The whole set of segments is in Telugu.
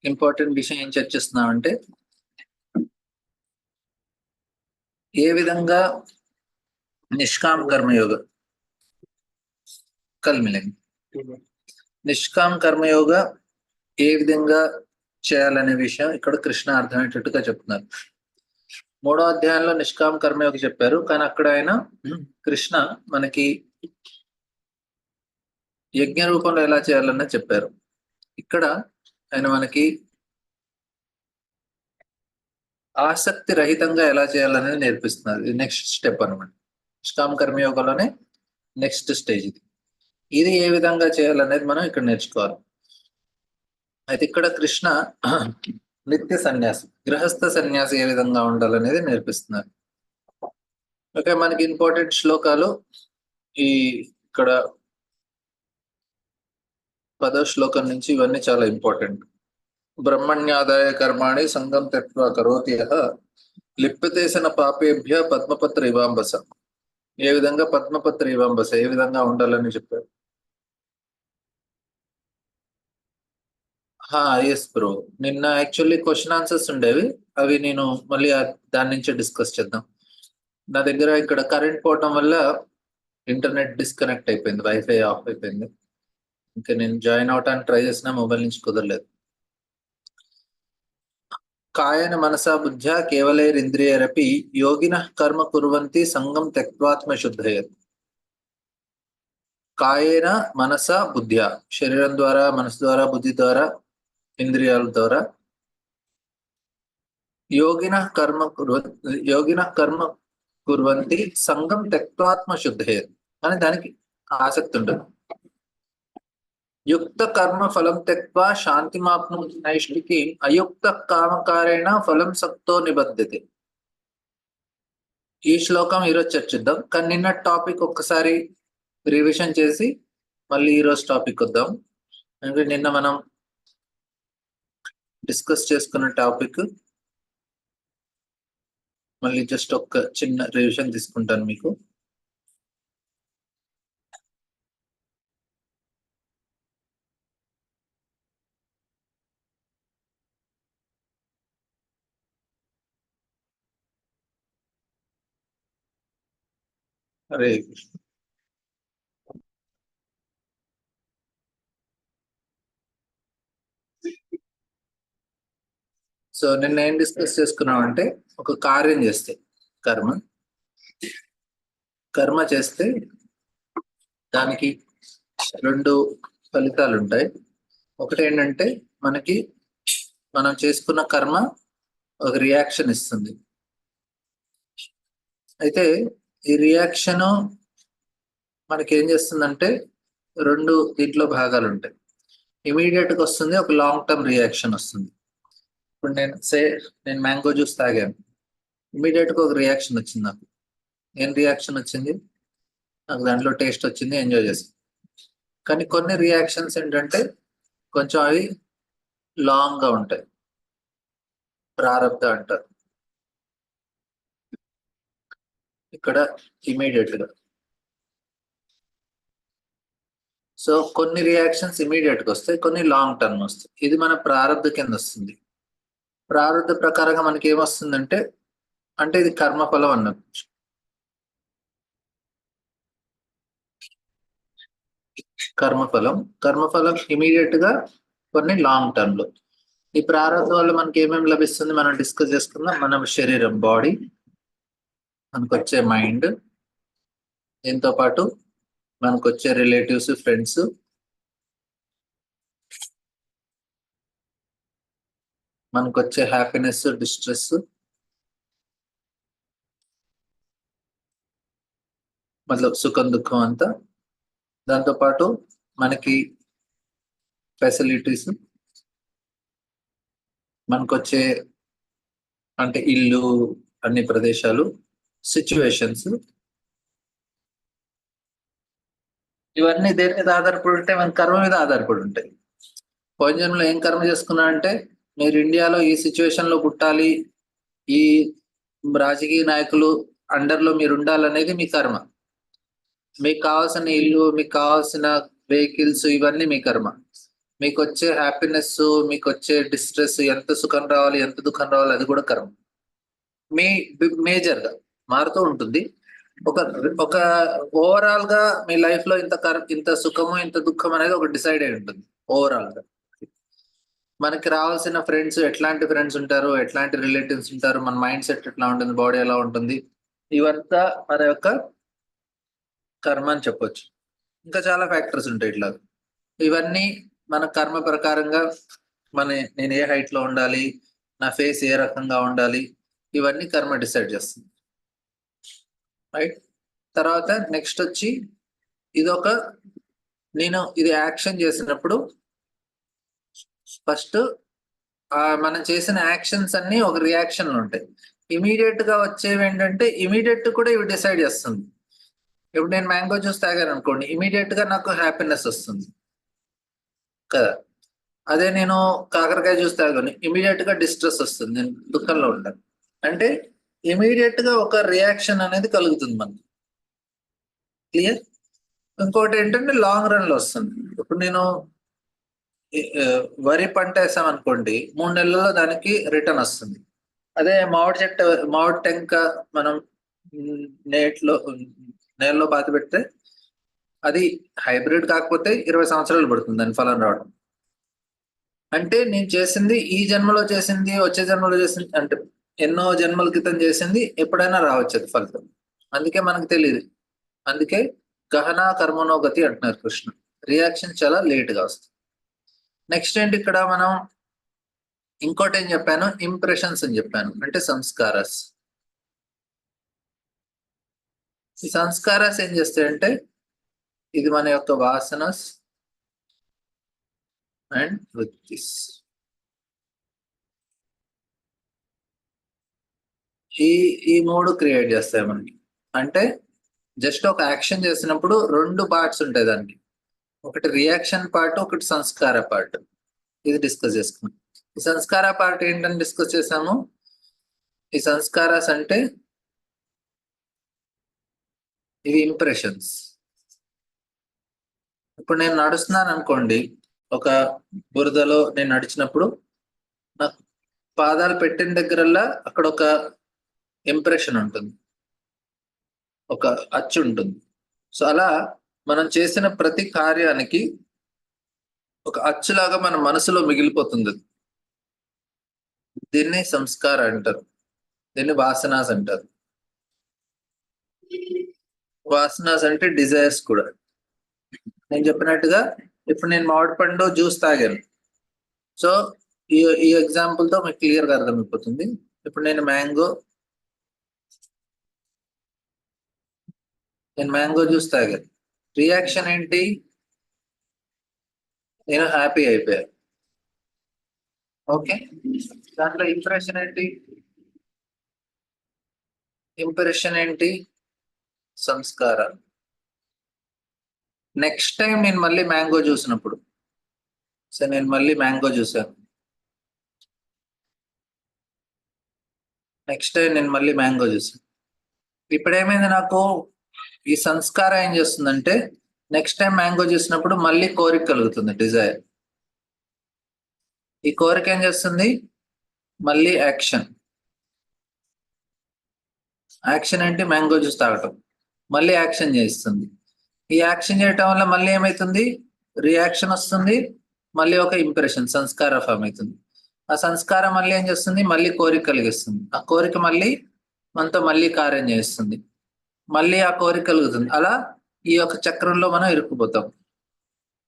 ఇంపార్టెంట్ విషయం ఏం చర్చిస్తున్నామంటే ఏ విధంగా నిష్కామ కర్మయోగ కలిమిలింగ్ నిష్కామ కర్మయోగ ఏ విధంగా చేయాలనే విషయం ఇక్కడ కృష్ణ అర్థమయ్యేటట్టుగా చెప్తున్నారు. 3వ అధ్యాయంలో నిష్కామ కర్మయోగ చెప్పారు, కానీ అక్కడ ఆయన కృష్ణ మనకి యజ్ఞ రూపంలో ఎలా చేయాలన్నది చెప్పారు. ఇక్కడ ఆయన మనకి ఆసక్తి రహితంగా ఎలా చేయాలనేది నేర్పిస్తున్నారు. ఇది నెక్స్ట్ స్టెప్ అనమాట. నిష్కామ కర్మయోగంలోనే నెక్స్ట్ స్టేజ్ ఇది. ఇది ఏ విధంగా చేయాలనేది మనం ఇక్కడ నేర్చుకోవాలి. అయితే ఇక్కడ కృష్ణ నిత్య సన్యాసి, గృహస్థ సన్యాసి ఏ విధంగా ఉండాలనేది నేర్పిస్తున్నారు. ఓకే, మనకి ఇంపార్టెంట్ శ్లోకాలు ఈ ఇక్కడ 10వ శ్లోకం నుంచి ఇవన్నీ చాలా ఇంపార్టెంట్. బ్రహ్మణ్యాదాయ కర్మాణి సంగం త్యక్త్వా కరోతి యః లిప్యతేసన పాపేభ్య పద్మపత్ర ఇవాంబస. ఏ విధంగా పద్మపత్ర ఇవాంబస ఏ విధంగా ఉండాలని చెప్పారు. ఎస్ బ్రో, నిన్న యాక్చువల్లీ క్వశ్చన్ ఆన్సర్స్ ఉండేవి, అవి నేను మళ్ళీ దాని నుంచి డిస్కస్ చేద్దాం. నా దగ్గర ఇక్కడ కరెంట్ పోవటం వల్ల ఇంటర్నెట్ డిస్కనెక్ట్ అయిపోయింది, వైఫై ఆఫ్ అయిపోయింది. ఇంకా నేను జాయిన్ అవటానికి ట్రై చేసిన మొబైల్ నుంచి కుదరలేదు. కాయన మనసా బుద్ధ్యా కేవలైరింద్రియరపి యోగినః కర్మ కుర్వంతి సంగం త్యక్త్వాత్మ శుద్ధయ. కాయేన మనసా బుద్ధ్యా, శరీరం ద్వారా, మనసు ద్వారా, బుద్ధి ద్వారా, ఇంద్రియాల ద్వారా యోగినః కర్మ కుర్వంతి సంగం త్యక్త్వాత్మ శుద్ధయ అని దానికి ఆసక్తి ఉంటుంది. యుక్త కర్మ ఫలం త్యక్త్వా శాంతిమాప్నోతి నైష్ఠికీం అయుక్త కామకారేణ ఫలం సక్తో నిబధ్యతే. ఈ శ్లోకం ఈరోజు చర్చిద్దాం, కానీ నిన్న టాపిక్ ఒక్కసారి రివిజన్ చేసి మళ్ళీ ఈరోజు టాపిక్ వద్దాం. అంటే నిన్న మనం డిస్కస్ చేసుకున్న టాపిక్ మళ్ళీ జస్ట్ ఒక చిన్న రివిజన్ తీసుకుంటాను మీకు. హరే కృష్ణ. సో నిన్న ఏం డిస్కస్ చేసుకున్నాం అంటే, ఒక కార్యం చేస్తే కర్మ చేస్తే దానికి 2 ఫలితాలు ఉంటాయి. ఒకటి ఏంటంటే మనం చేసుకున్న కర్మ ఒక రియాక్షన్ ఇస్తుంది. అయితే ఈ రియాక్షన్ మనకి ఏం చేస్తుందంటే 2 దీంట్లో భాగాలు ఉంటాయి. ఇమీడియట్ గా వస్తుంది, ఒక లాంగ్ టర్మ్ రియాక్షన్ వస్తుంది. ఇప్పుడు నేను మ్యాంగో జ్యూస్ తాగాను, ఇమీడియట్ గా ఒక రియాక్షన్ వచ్చింది. నాకు ఏం రియాక్షన్ వచ్చింది? నాకు దాంట్లో టేస్ట్ వచ్చింది, ఎంజాయ్ చేసాను. కానీ కొన్ని రియాక్షన్స్ ఏంటంటే కొంచెం అవి లాంగ్ గా ఉంటాయి, ప్రారబ్ధ అంటారు. ఇక్కడ ఇమీడియట్ గా. సో కొన్ని రియాక్షన్స్ ఇమీడియట్ గా వస్తాయి, కొన్ని లాంగ్ టర్మ్ వస్తాయి. ఇది మన ప్రారబ్ధ కింద వస్తుంది. ప్రారబ్ధ ప్రకారంగా మనకి ఏమొస్తుందంటే, అంటే ఇది కర్మఫలం అన్నది. కర్మఫలం ఇమీడియట్ గా, కొన్ని లాంగ్ టర్మ్ లో. ఈ ప్రారబ్ధం వల్ల మనకి ఏమేమి లభిస్తుంది మనం డిస్కస్ చేసుకుందాం. మన శరీరం, బాడీ, మనకు వచ్చే మైండ్, దీంతో పాటు మనకు వచ్చే రిలేటివ్స్, ఫ్రెండ్స్, మనకు వచ్చే హ్యాపీనెస్, డిస్ట్రెస్, మతలబ్ సుఖం దుఃఖం అంతా. దాంతోపాటు మనకి ఫెసిలిటీస్, మనకొచ్చే అంటే ఇల్లు, అన్ని ప్రదేశాలు, సిచ్యువేషన్స్, ఇవన్నీ దేని మీద ఆధారపడి ఉంటాయి? మన కర్మ మీద ఆధారపడి ఉంటాయి. పోయిన ఏం కర్మ చేసుకున్నా అంటే, మీరు ఇండియాలో ఈ సిచ్యువేషన్ లో పుట్టాలి, ఈ రాజకీయ నాయకులు అండర్లో మీరు ఉండాలనేది మీ కర్మ. మీకు కావాల్సిన ఇల్లు, మీకు కావాల్సిన వెహికల్స్, ఇవన్నీ మీ కర్మ. మీకు వచ్చే హ్యాపీనెస్, మీకు వచ్చే డిస్ట్రెస్, ఎంత సుఖం రావాలి, ఎంత దుఃఖం రావాలి, అది కూడా కర్మ. మేజర్ గా మారుతూ ఉంటుంది. ఒక ఒక ఓవరాల్ గా మీ లైఫ్ లో ఇంత సుఖము, ఇంత దుఃఖం అనేది ఒక డిసైడ్ అయి ఉంటుంది ఓవరాల్ గా. మనకి రావాల్సిన ఫ్రెండ్స్, ఎట్లాంటి ఫ్రెండ్స్ ఉంటారు, ఎట్లాంటి రిలేటివ్స్ ఉంటారు, మన మైండ్ సెట్ ఎట్లా ఉంటుంది, బాడీ ఎలా ఉంటుంది, ఇవంతా మన యొక్క కర్మ అని చెప్పొచ్చు. ఇంకా చాలా ఫ్యాక్టర్స్ ఉంటాయి ఇట్లా. ఇవన్నీ మన కర్మ ప్రకారంగా నేను ఏ హైట్ లో ఉండాలి, నా ఫేస్ ఏ రకంగా ఉండాలి, ఇవన్నీ కర్మ డిసైడ్ చేస్తుంది. రైట్. తర్వాత నెక్స్ట్ వచ్చి నేను ఇది యాక్షన్ చేసినప్పుడు ఫస్ట్ మనం చేసిన యాక్షన్స్ అన్ని ఒక రియాక్షన్ ఉంటాయి. ఇమీడియట్ గా వచ్చేవి ఏంటంటే ఇమీడియట్ కూడా ఇవి డిసైడ్ చేస్తుంది. ఇప్పుడు నేను మ్యాంగో జ్యూస్ తాగాను అనుకోండి, ఇమీడియట్ గా నాకు హ్యాపీనెస్ వస్తుంది కదా. అదే నేను కాకరకాయ జ్యూస్ తాగాను, ఇమీడియట్ గా డిస్ట్రెస్ వస్తుంది, నేను దుఃఖంలో ఉంటాను. అంటే ఇమీడియట్ గా ఒక రియాక్షన్ అనేది కలుగుతుంది మనకి. క్లియర్. ఇంకోటి ఏంటంటే లాంగ్ రన్ లో వస్తుంది. ఇప్పుడు నేను వరి పంట వేసాం అనుకోండి, 3 నెలల్లో దానికి రిటర్న్ వస్తుంది. అదే మామిడి టెంక మనం నేలలో పాతి పెడితే అది హైబ్రిడ్ కాకపోతే 20 సంవత్సరాలు పడుతుంది దాని ఫలం రావడం. అంటే నేను చేసింది ఈ జన్మలో చేసింది, వచ్చే జన్మలో చేసింది, అంటే ఎన్నో జన్మల క్రితం చేసింది ఎప్పుడైనా రావచ్చు అది ఫలితం. అందుకే మనకు తెలియదు. అందుకే గహన కర్మనోగతి అంటున్నారు కృష్ణ. రియాక్షన్ చాలా లేట్ గా వస్తుంది. నెక్స్ట్ ఏంటి, ఇక్కడ మనం ఇంకోటి ఏం చెప్పాను, ఇంప్రెషన్స్ అని చెప్పాను, అంటే సంస్కారాస్. ఈ సంస్కారాస్ ఏం చేస్తాయంటే ఇది మన యొక్క వాసనస్ అండ్ వృత్తిస్. ఈ మూడు క్రియేట్ చేస్తాయి మనకి. అంటే జస్ట్ ఒక యాక్షన్ చేసినప్పుడు 2 పార్ట్స్ ఉంటాయి దానికి. ఒకటి రియాక్షన్ పార్ట్, ఒకటి సంస్కార పార్ట్. ఇది డిస్కస్ చేసుకున్నాం. ఈ సంస్కార పార్ట్ ఏంటని డిస్కస్ చేసాము. ఈ సంస్కారాస్ అంటే ఇవి ఇంప్రెషన్స్. ఇప్పుడు నేను నడుస్తున్నాను అనుకోండి, ఒక బురదలో నేను నడిచినప్పుడు నాకు పాదాలు పెట్టిన దగ్గరల్లా అక్కడ ఒక ఇంప్రెషన్ ఉంటుంది, ఒక అచ్చు ఉంటుంది. సో అలా మనం చేసిన ప్రతి కార్యానికి ఒక అచ్చులాగా మన మనసులో మిగిలిపోతుంది. దీన్ని సంస్కార అంటారు, దీన్ని వాసనాస్ అంటారు. వాసనాస్ అంటే డిజైర్స్ కూడా. నేను చెప్పినట్టుగా ఇప్పుడు నేను మామిడి పండు జ్యూస్ తాగాను. సో ఈ ఎగ్జాంపుల్ తో మీకు క్లియర్ గా అర్థమైపోతుంది. ఇప్పుడు నేను మ్యాంగో జ్యూస్ తాగాను. రియాక్షన్ ఏంటి, నేను హ్యాపీ అయిపోయాను. ఓకే. దాంట్లో ఇంప్రెషన్ ఏంటి, సంస్కారం. నెక్స్ట్ టైం నేను మళ్ళీ మ్యాంగో చూసినప్పుడు, సరే నేను మళ్ళీ మ్యాంగో చూసాను, నెక్స్ట్ టైం నేను మళ్ళీ మ్యాంగో చూసాను. ఇప్పుడు ఏమైంది, నాకు ఈ సంస్కారం ఏం చేస్తుందంటే నెక్స్ట్ టైం మ్యాంగో చూసినప్పుడు మళ్ళీ కోరిక కలుగుతుంది, డిజైర్. ఈ కోరిక ఏం చేస్తుంది, మళ్ళీ యాక్షన్ ఏంటి, మ్యాంగో జ్యూస్ తాగటం, మళ్ళీ యాక్షన్ చేస్తుంది. ఈ యాక్షన్ చేయటం వల్ల మళ్ళీ ఏమైతుంది, రియాక్షన్ వస్తుంది, మళ్ళీ ఒక ఇంప్రెషన్ సంస్కార ఫామ్ అవుతుంది. ఆ సంస్కారం మళ్ళీ ఏం చేస్తుంది, మళ్ళీ కోరిక కలిగిస్తుంది. ఆ కోరిక మళ్ళీ మనతో మళ్ళీ కార్యం చేస్తుంది, మళ్ళీ ఆ కోరిక కలుగుతుంది. అలా ఈ యొక్క చక్రంలో మనం ఇరుక్కుపోతాం.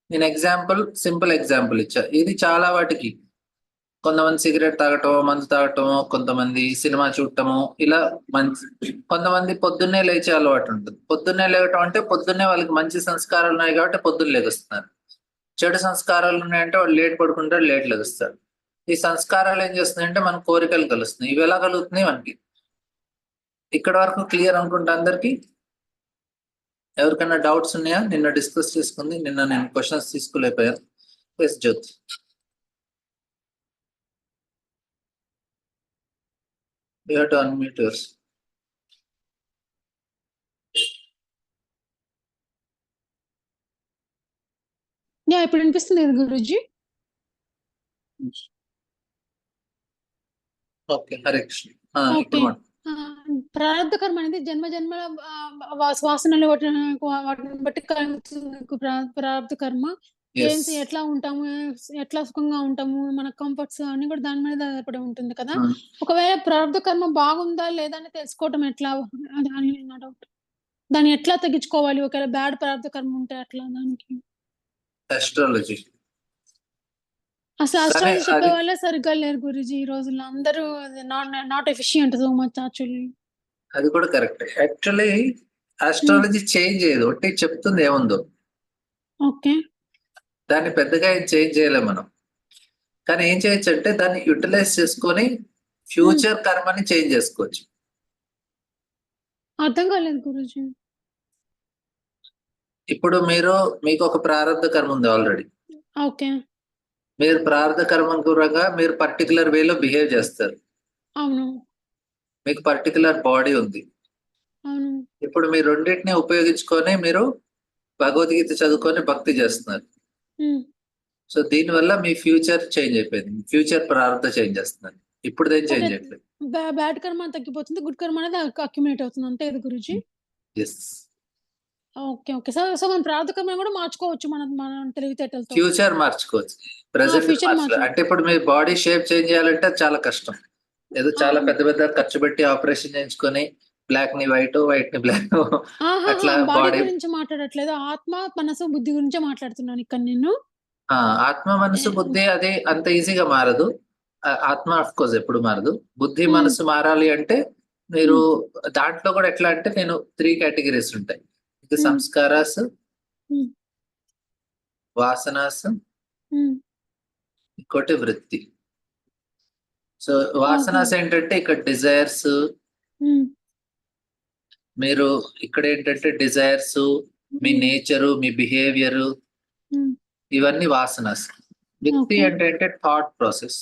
నేను సింపుల్ ఎగ్జాంపుల్ ఇచ్చా. ఇది చాలా వాటికి, కొంతమంది సిగరెట్ తాగటం, మందు తాగటము, కొంతమంది సినిమా చూడటము, ఇలా కొంతమంది పొద్దున్నే లేచే అలవాటు ఉంటుంది. పొద్దున్నే లేవటం అంటే పొద్దున్నే వాళ్ళకి మంచి సంస్కారాలు ఉన్నాయి కాబట్టి పొద్దున్న లేగుస్తున్నారు. చెడు సంస్కారాలు ఉన్నాయంటే వాళ్ళు లేట్ పడుకుంటారు, లేట్ లెగుస్తారు. ఈ సంస్కారాలు ఏం చేస్తున్నాయంటే మన కోరికలు కలుస్తున్నాయి. ఇవి ఎలా కలుగుతున్నాయి మనకి, ఇక్కడ వరకు క్లియర్ అనుకుంటా అందరికి. ఎవరికైనా డౌట్స్ ఉన్నాయా? నిన్న డిస్కస్ చేసుకుంది, నిన్న నేను క్వశ్చన్స్ తీసుకోలేకపోయాను. Yes Jyothi. You have to unmute yours. ఇప్పుడు వినిపిస్తుంది గురుజీ. ఓకే, హరే కృష్ణ. ఓకే. ఇప్పుడు ప్రారంధ కర్మ అనేది జన్మ జన్మల వాసనలు వాటిని బట్టి కలుగుతుంది ప్రారంధ కర్మ. ఏంటి, ఎట్లా ఉంటాము, ఎట్లా సుఖంగా ఉంటాము, మన కంఫర్ట్స్ అన్ని కూడా దాని మీద ఆధారపడి ఉంటుంది కదా. ఒకవేళ ప్రారంధ కర్మ బాగుందా లేదా అని తెలుసుకోవటం ఎట్లా అని నా డౌట్. దాన్ని ఎట్లా తగ్గించుకోవాలి ఒకవేళ బ్యాడ్ ప్రారంధ కర్మ ఉంటే అట్లా దానికి? అస్ట్రాలజీ. అసలు అస్ట్రాలజీ చెప్పే వాళ్ళే సరిగ్గా లేరు గురూజీ ఈ రోజుల్లో. అందరూ not efficient so much actually. అది కూడా కరెక్ట్. యాక్చువల్లీ ఆస్ట్రాలజీ చేంజ్ చేయదు, ఒకటి చెప్తుంది ఏముందో. ఓకే. దాన్ని పెద్దగా ఏం చేంజ్ చేయలేం మనం. కానీ ఏం చేయొచ్చు అంటే దాన్ని యూటిలైజ్ చేసుకొని ఫ్యూచర్ కర్మని చేంజ్ చేసుకోవచ్చు. అర్థం కాలేదు గురూజీ. ఇప్పుడు మీకు ఒక ప్రారంభ కర్మ ఉంది ఆల్రెడీ. ఓకే. మీరు ప్రారంభ కర్మ గురంగా మీరు పర్టికులర్ వేలో బిహేవ్ చేస్తారు. అవును. మీకు పర్టికులర్ బాడీ ఉంది. అవును. ఇప్పుడు మీరు రెండింటిని ఉపయోగించుకొని మీరు భగవద్గీత చదువుకొని భక్తి చేస్తున్నారు. సో దీనివల్ల మీ ఫ్యూచర్ చేంజ్ అయిపోయింది. ఫ్యూచర్ ప్రారంభ చేంజ్ చేస్తున్నారు. ఇప్పుడు దేని చేంజ్ అయిపోయింది. బ్యాడ్ కర్మ తగ్గిపోతుంది, గుడ్ కర్మ అనేది అక్యుములేట్ అవుతుంది అంతే కదా గురూజీ? ఎస్. ఓకే. ఓకే. సో మనం ప్రారంధ కర్మను కూడా మార్చుకోవచ్చు మన తెలివితేటలతో. ఫ్యూచర్ మార్చుకోవచ్చు. ప్రెజెంట్ అంటే ఇప్పుడు మీ బాడీ షేప్ చేంజ్ చేయాలంటే చాలా కష్టం. ఏదో చాలా పెద్ద పెద్ద ఖర్చు పెట్టి ఆపరేషన్ చేయించుకొని బ్లాక్ ని వైట్, వైట్ ని బ్లాక్ అట్లా బాడీ గురించి మాట్లాడట్లేదు, ఆత్మ మనసు బుద్ధి గురించే మాట్లాడుతున్నాను ఇక్కడ నేను. ఆత్మ మనసు బుద్ధి అది అంత ఈజీగా మారదు. ఆత్మ ఆఫ్ కోర్స్ ఎప్పుడు మారదు. బుద్ధి మనసు మారాలి అంటే మీరు దాంట్లో కూడా ఎట్లా అంటే నేను 3 కేటగిరీస్ ఉంటాయి. సంస్కారాస్, వాసనాస్, ఇంకోటి వృత్తి. సో వాసనాస్ ఏంటంటే ఇక్కడ డిజైర్స్, మీరు ఇక్కడ ఏంటంటే డిజైర్స్, మీ నేచరు, మీ బిహేవియర్, ఇవన్నీ వాసనాస్. వృత్తి అంటే థాట్ ప్రాసెస్.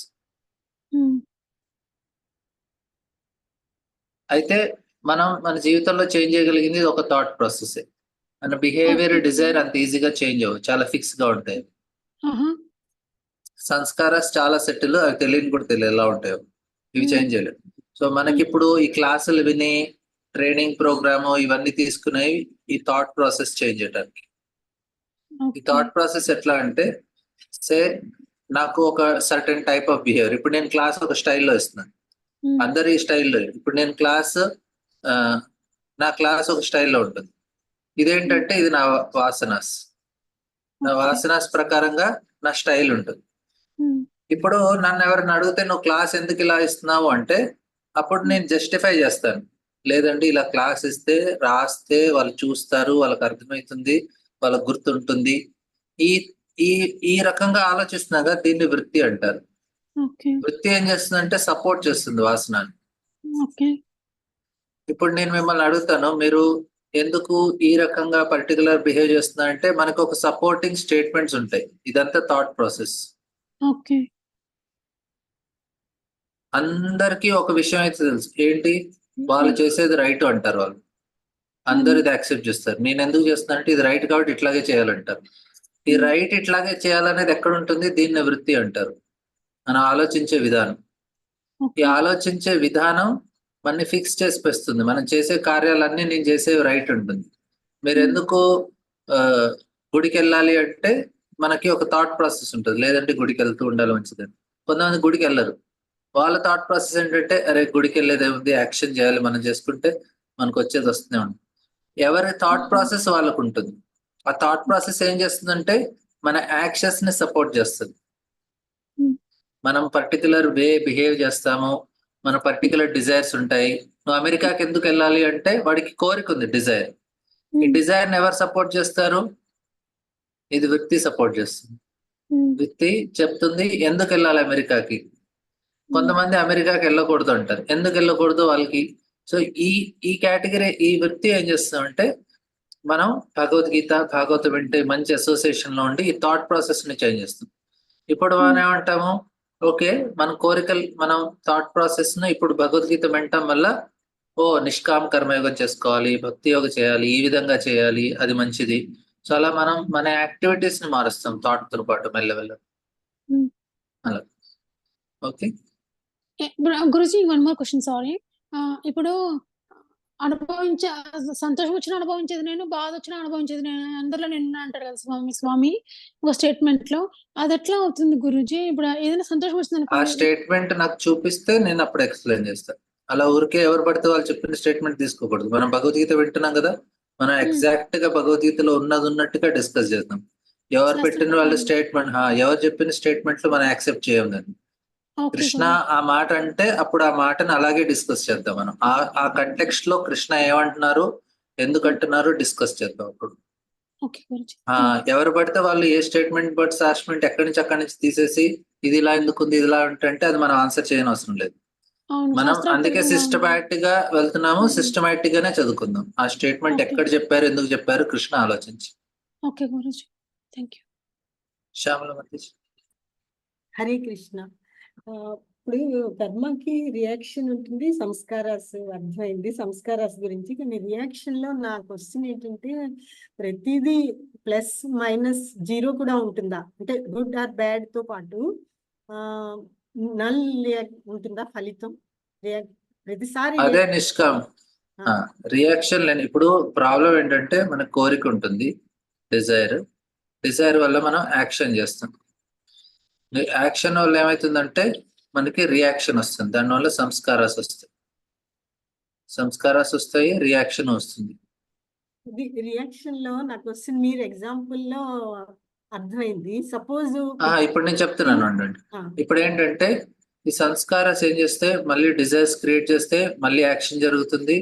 అయితే మనం మన జీవితంలో చేంజ్ చేయగలిగింది ఒక థాట్ ప్రాసెస్. మన బిహేవియర్, డిజైర్ అంత ఈజీగా చేంజ్ అవ్వదు, చాలా ఫిక్స్ గా ఉంటాయి. సంస్కారాస్ చాలా సెటిల్, అవి తెలియని కూడా తెలియదు ఎలా ఉంటాయో, ఇవి చేంజ్ చేయలేదు. సో మనకి ఇప్పుడు ఈ క్లాసులు విని ట్రైనింగ్ ప్రోగ్రామ్ ఇవన్నీ తీసుకునేవి ఈ థాట్ ప్రాసెస్ చేంజ్ చేయడానికి. ఈ థాట్ ప్రాసెస్ ఎట్లా అంటే సే నాకు ఒక సర్టెన్ టైప్ ఆఫ్ బిహేవియర్, ఇప్పుడు నేను క్లాస్ ఒక స్టైల్లో ఇస్తున్నాను, అందరు ఈ స్టైల్లో. ఇప్పుడు నేను నా క్లాస్ ఒక స్టైల్లో ఉంటుంది. ఇదేంటంటే ఇది నా వాసనాస్. నా వాసనాస్ ప్రకారంగా నా స్టైల్ ఉంటుంది. ఇప్పుడు నన్ను ఎవరైనా అడిగితే నువ్వు క్లాస్ ఎందుకు ఇలా ఇస్తున్నావు అంటే అప్పుడు నేను జస్టిఫై చేస్తాను. లేదండి ఇలా క్లాస్ ఇస్తే రాస్తే వాళ్ళు చూస్తారు, వాళ్ళకి అర్థమవుతుంది, వాళ్ళకి గుర్తుంటుంది. ఈ ఈ ఈ రకంగా ఆలోచిస్తున్నాగా దీన్ని వృత్తి అంటారు. వృత్తి ఏం చేస్తుందంటే సపోర్ట్ చేస్తుంది వాసనాన్ని. ఇప్పుడు నేను మిమ్మల్ని అడుగుతాను, మీరు ఎందుకు ఈ రకంగా పర్టికులర్ బిహేవ్ చేస్తున్నారంటే మనకు ఒక సపోర్టింగ్ స్టేట్మెంట్స్ ఉంటాయి. ఇదంతా థాట్ ప్రాసెస్. అందరికీ ఒక విషయం అయితే తెలుసు, ఏంటి వాళ్ళు చేసేది రైట్ అంటారు. వాళ్ళు అందరు ఇది యాక్సెప్ట్ చేస్తారు. నేను ఎందుకు చేస్తున్నానంటే ఇది రైట్ కాబట్టి ఇట్లాగే చేయాలంటారు. ఈ రైట్ ఇట్లాగే చేయాలనేది ఎక్కడ ఉంటుంది, దీన్ని వృత్తి అంటారు. మనం ఆలోచించే విధానం. ఈ ఆలోచించే విధానం మనని ఫిక్స్ చేసి పెస్తుంది. మనం చేసే కార్యాలన్నీ నేను చేసేవి రైట్ ఉంటుంది. మీరు ఎందుకు గుడికి వెళ్ళాలి అంటే మనకి ఒక థాట్ ప్రాసెస్ ఉంటుంది, లేదంటే గుడికి వెళ్తూ ఉండాలి మంచిదని. కొంతమంది గుడికి వెళ్ళరు. వాళ్ళ థాట్ ప్రాసెస్ ఏంటంటే అరే గుడికి వెళ్ళేది ఏముంది, యాక్షన్ చేయాలి, మనం చేసుకుంటే మనకు వచ్చేది వస్తూనే ఉంటుంది. ఎవరి థాట్ ప్రాసెస్ వాళ్ళకు ఉంటుంది. ఆ థాట్ ప్రాసెస్ ఏం చేస్తుందంటే మన యాక్షన్స్ ని సపోర్ట్ చేస్తుంది. మనం పర్టికులర్ వే బిహేవ్ చేస్తాము, మన పర్టికులర్ డిజైర్స్ ఉంటాయి. నువ్వు అమెరికాకి ఎందుకు వెళ్ళాలి అంటే వాడికి కోరిక ఉంది, డిజైర్. ఈ డిజైర్ ఎవరు సపోర్ట్ చేస్తారు, ఇది వృత్తి సపోర్ట్ చేస్తుంది. వృత్తి చెప్తుంది ఎందుకు వెళ్ళాలి అమెరికాకి. కొంతమంది అమెరికాకి వెళ్ళకూడదు అంటారు, ఎందుకు వెళ్ళకూడదు వాళ్ళకి. సో ఈ కేటగిరీ, ఈ వృత్తి ఏం చేస్తామంటే మనం భగవద్గీత భాగవతం వింటే మంచి అసోసియేషన్ లో ఉండి ఈ థాట్ ప్రాసెస్ ని చేంజ్ చేస్తాం. ఇప్పుడు మనం ఏమంటాము, ఓకే మన కోరికలు, మనం థాట్ ప్రాసెస్ ను ఇప్పుడు భగవద్గీత వినటం వల్ల నిష్కామ కర్మయోగం చేసుకోవాలి, భక్తి యోగం చేయాలి, ఈ విధంగా చేయాలి, అది మంచిది. సో అలా మనం మన యాక్టివిటీస్ ని మారుస్తాం థాట్ తో పాటు మెల్లమెల్ల. అలా okay. Guruji one more question, sorry. ఇప్పుడు అనుభవించే సంతోషం వచ్చినా అనుభవించేది నేను, బాధ వచ్చినా అనుభవించేది నేను, అందరిలో నేను అంటారు కదా స్వామి ఒక స్టేట్మెంట్ లో. అది ఎట్లా అవుతుంది గురూజీ? ఇప్పుడు ఏదైనా సంతోషం వచ్చింది ఆ అనుకోండి. స్టేట్మెంట్ నాకు చూపిస్తే నేను అప్పుడు ఎక్స్ప్లెయిన్ చేస్తాను. అలా ఊరికే ఎవరు పడితే వాళ్ళు చెప్పిన స్టేట్మెంట్ తీసుకోకూడదు. మనం భగవద్గీత వింటున్నాం కదా, మనం ఎగ్జాక్ట్ గా భగవద్గీతలో ఉన్నది ఉన్నట్టుగా డిస్కస్ చేద్దాం. ఎవరు పెట్టిన వాళ్ళ స్టేట్మెంట్, ఎవరు చెప్పిన స్టేట్మెంట్ లో మనం యాక్సెప్ట్ చేయం దాన్ని. కృష్ణ ఆ మాట అంటే అప్పుడు ఆ మాటను అలాగే డిస్కస్ చేద్దాం మనం. ఆ కంటెక్స్ట్ లో కృష్ణ ఏమంటున్నారు, ఎందుకు అంటున్నారు డిస్కస్ చేద్దాం అప్పుడు. ఎవరు పడితే వాళ్ళు ఏ స్టేట్మెంట్ బట్ స్టేట్మెంట్ ఎక్కడి నుంచి అక్కడి నుంచి తీసేసి ఇది ఇలా ఎందుకు ఉంది, ఇది ఇలా అంటే అది మనం ఆన్సర్ చేయని అవసరం లేదు. మనం అందుకే సిస్టమాటిక్ గా వెళ్తున్నాము, సిస్టమాటిక్ గానే చదువుకుందాం. ఆ స్టేట్మెంట్ ఎక్కడ చెప్పారు, ఎందుకు చెప్పారు కృష్ణ ఆలోచించి. ఓకే గురూజీ, థాంక్యూ. శ్యామలమతి. హరే కృష్ణ. ఇప్పుడు కర్మకి రియాక్షన్ ఉంటుంది, సంస్కారాస్ అర్థమైంది, సంస్కారాస్ గురించి. కానీ రియాక్షన్ లో నా క్వశ్చన్ ఏంటంటే, ప్రతిదీ ప్లస్ మైనస్ జీరో కూడా ఉంటుందా? అంటే గుడ్ ఆర్ బ్యాడ్ తో పాటు నల్ ఉంటుందా ఫలితం? ప్రతిసారి అదే నిష్కామ్ రియాక్షన్ లేని. ఇప్పుడు ప్రాబ్లం ఏంటంటే మనకు కోరిక ఉంటుంది, డిజైర్ వల్ల మనం యాక్షన్ చేస్తాం. యాక్షన్ వల్ల ఏమవుతుందంటే మనకి రియాక్షన్ వస్తుంది, దానివల్ల సంస్కారాస్ వస్తాయి, రియాక్షన్ వస్తుంది. రియాక్షన్ లో నా క్వశ్చన్ మీరు ఎగ్జాంపుల్ లో అర్థమైంది. సపోజ్ ఇప్పుడు నేను చెప్తున్నాను అండి. ఇప్పుడు ఏంటంటే ఈ సంస్కారాస్ ఏం చేస్తే మళ్ళీ డిజైర్స్ క్రియేట్ చేస్తే మళ్ళీ యాక్షన్ జరుగుతుంది,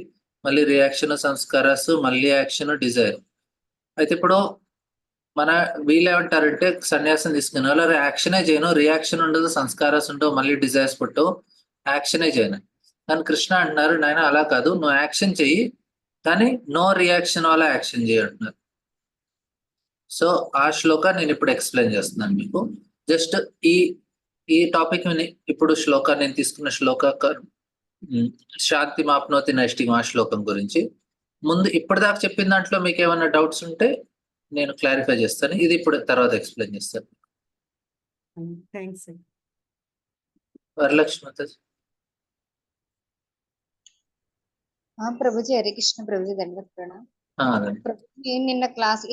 మళ్ళీ రియాక్షన్, సంస్కారాస్, మళ్ళీ యాక్షన్, డిజైర్. అయితే ఇప్పుడు మన వీళ్ళేమంటారంటే సన్యాసం తీసుకునే వాళ్ళు యాక్షనే చేయను, రియాక్షన్ ఉండదు, సంస్కారాస్ ఉండవు, మళ్ళీ డిజైర్స్ పుట్టవు, యాక్షనే చేయను. కానీ కృష్ణ అంటున్నారు, నాయన అలా కాదు, నువ్వు యాక్షన్ చెయ్యి కానీ నో రియాక్షన్ వల్ల యాక్షన్ చేయంటున్నారు. సో ఆ శ్లోక నేను ఇప్పుడు ఎక్స్ప్లెయిన్ చేస్తున్నాను మీకు. జస్ట్ ఈ టాపిక్ ఇప్పుడు శ్లోక నేను తీసుకున్న శ్లోక శాంతి మాప్నోతి నైష్టికం, ఆ శ్లోకం గురించి. ముందు ఇప్పటిదాకా చెప్పిన దాంట్లో మీకు ఏమైనా డౌట్స్ ఉంటే నేను క్లారిఫై చేస్తాను, ఇది ఇప్పుడు తర్వాత ఎక్స్ప్లెయిన్ చేస్తాను. థ్యాంక్స్. వరలక్ష్మి. ప్రభుజీ హరే కృష్ణ. ప్రభుజీ దండవత్ ప్రణామం. నిన్న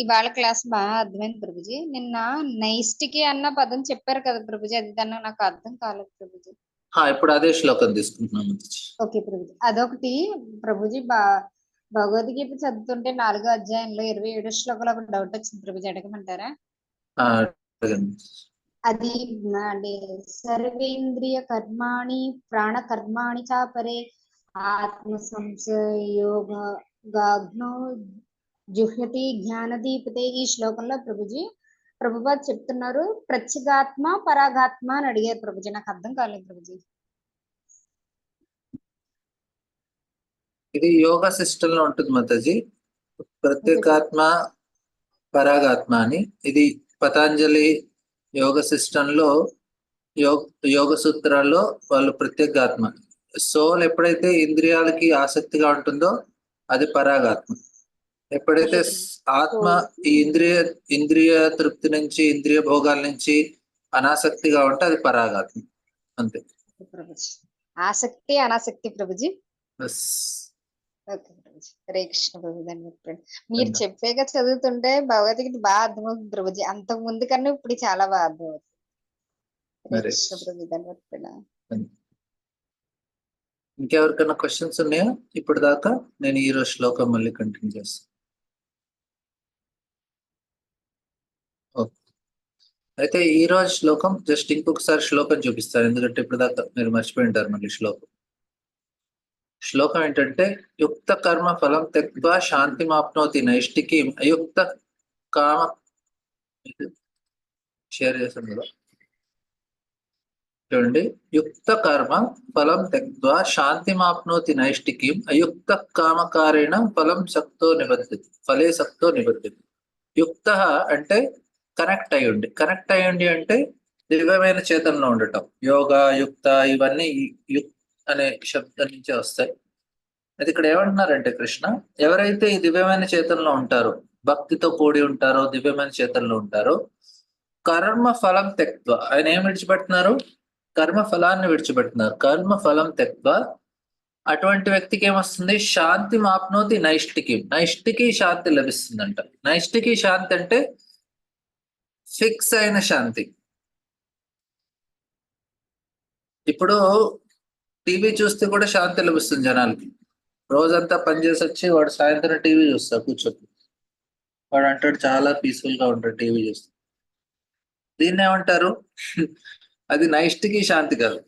ఇవాళ క్లాస్ బాగా అర్థమైంది ప్రభుజీ. నిన్న నైష్టికి అన్న పదం చెప్పారు కదా ప్రభుజీ, అది దాన్ని నాకు అర్థం కాలేదు ప్రభుజీ. ఇప్పుడు అదే శ్లోకం తీసుకుంటున్నాము. ఓకే ప్రభుజీ. అదొకటి ప్రభుజీ. భగవద్గీత చదువుతుంటే 4వ అధ్యాయంలో 27వ శ్లోకంలో ఒక డౌట్ వచ్చింది ప్రభుజీ, అడగమంటారా? అది సర్వేంద్రియ కర్మాణి ప్రాణ కర్మాణి చాపరే ఆత్మ సంశయోగాగ్నో జుహ్యతి జ్ఞానదీపితే. ఈ శ్లోకంలో ప్రభుపాద్ చెప్తున్నారు ప్రత్యేగాత్మ పరాగాత్మ అని అడిగారు ప్రభుజీ. నాకు అర్థం కాలేదు ప్రభుజీ. ఇది యోగా సిస్టమ్ లో ఉంటుంది మాతాజీ, ప్రత్యేకాత్మ పరాగాత్మ అని. ఇది పతంజలి యోగ సిస్టమ్ లో యోగ సూత్రాల్లో వాళ్ళు ప్రత్యేగాత్మ. సోల్ ఎప్పుడైతే ఇంద్రియాలకి ఆసక్తిగా ఉంటుందో అది పరాగాత్మ. ఎప్పుడైతే ఆత్మ ఈ ఇంద్రియ తృప్తి నుంచి, ఇంద్రియ భోగాల నుంచి అనాసక్తిగా ఉంటే అది పరాగాత్మ. అంతే ఆసక్తి అనాసక్తి ప్రభుజీ. హరే కృష్ణ ప్రభు. మీరు చెప్పాక చదువుతుంటే భగవద్గీత బాగా అర్థమవుతుంది ప్రభుజీ. అంతకు ముందు కన్నా ఇప్పుడు చాలా బాగా అర్థమవుతుంది. హరే కృష్ణ ప్రభు. ధన్యవాదాలు. ఇంకెవరికైనా క్వశ్చన్స్ ఉన్నాయా ఇప్పుడు దాకా? నేను ఈరోజు శ్లోకం మళ్ళీ కంటిన్యూ చేస్తాను. అయితే ఈ రోజు శ్లోకం జస్ట్ ఇంకొకసారి శ్లోకం చూపిస్తాను, ఎందుకంటే ఇప్పుడు దాకా మీరు మర్చిపోయి ఉంటారు. మళ్ళీ శ్లోకం ఏంటంటే, యుక్త కర్మ ఫలం త్యక్త్వా శాంతి మాప్నోతి నైష్టికీం అయుక్త కామ. షేర్ చేసాను కదా చూడండి. యుక్త కర్మ ఫలం త్యక్త్వా శాంతి మాప్నోతి నైష్టికీం అయుక్త కామకారేణ ఫలం సక్తో నిబద్ధతి, ఫలే సక్తో నిబద్ధతి. యుక్త అంటే కనెక్ట్ అయ్యండి అంటే దివ్యమైన చేతనలో ఉండటం. యోగా, యుక్త, ఇవన్నీ యుక్ అనే శబ్దం నుంచే వస్తాయి. అది ఇక్కడ ఏమంటున్నారంటే కృష్ణ, ఎవరైతే ఈ దివ్యమైన చేతనలో ఉంటారో, భక్తితో కూడి ఉంటారో, దివ్యమైన చేతనలో ఉంటారో, కర్మ ఫలం త్యక్త్వ, ఆయన ఏం విడిచిపెడుతున్నారు? కర్మ ఫలాన్ని విడిచిపెడుతున్నారు. కర్మ ఫలం త్యక్త్వా, అటువంటి వ్యక్తికి ఏమొస్తుంది? శాంతి మాప్నోతి నైష్టికి. నైష్టికి శాంతి లభిస్తుందంట. నైష్టికి శాంతి అంటే ఫిక్స్ అయిన శాంతి. ఇప్పుడు టీవీ చూస్తే కూడా శాంతి లభిస్తుంది జనాలకి. రోజంతా పనిచేసి వచ్చి వాడు సాయంత్రం టీవీ చూస్తాడు కూర్చొని. వాడు అంటాడు చాలా పీస్ఫుల్ గా ఉంటాడు టీవీ చూస్తే. దీన్ని ఏమంటారు? అది నైష్టికి శాంతి కాదు,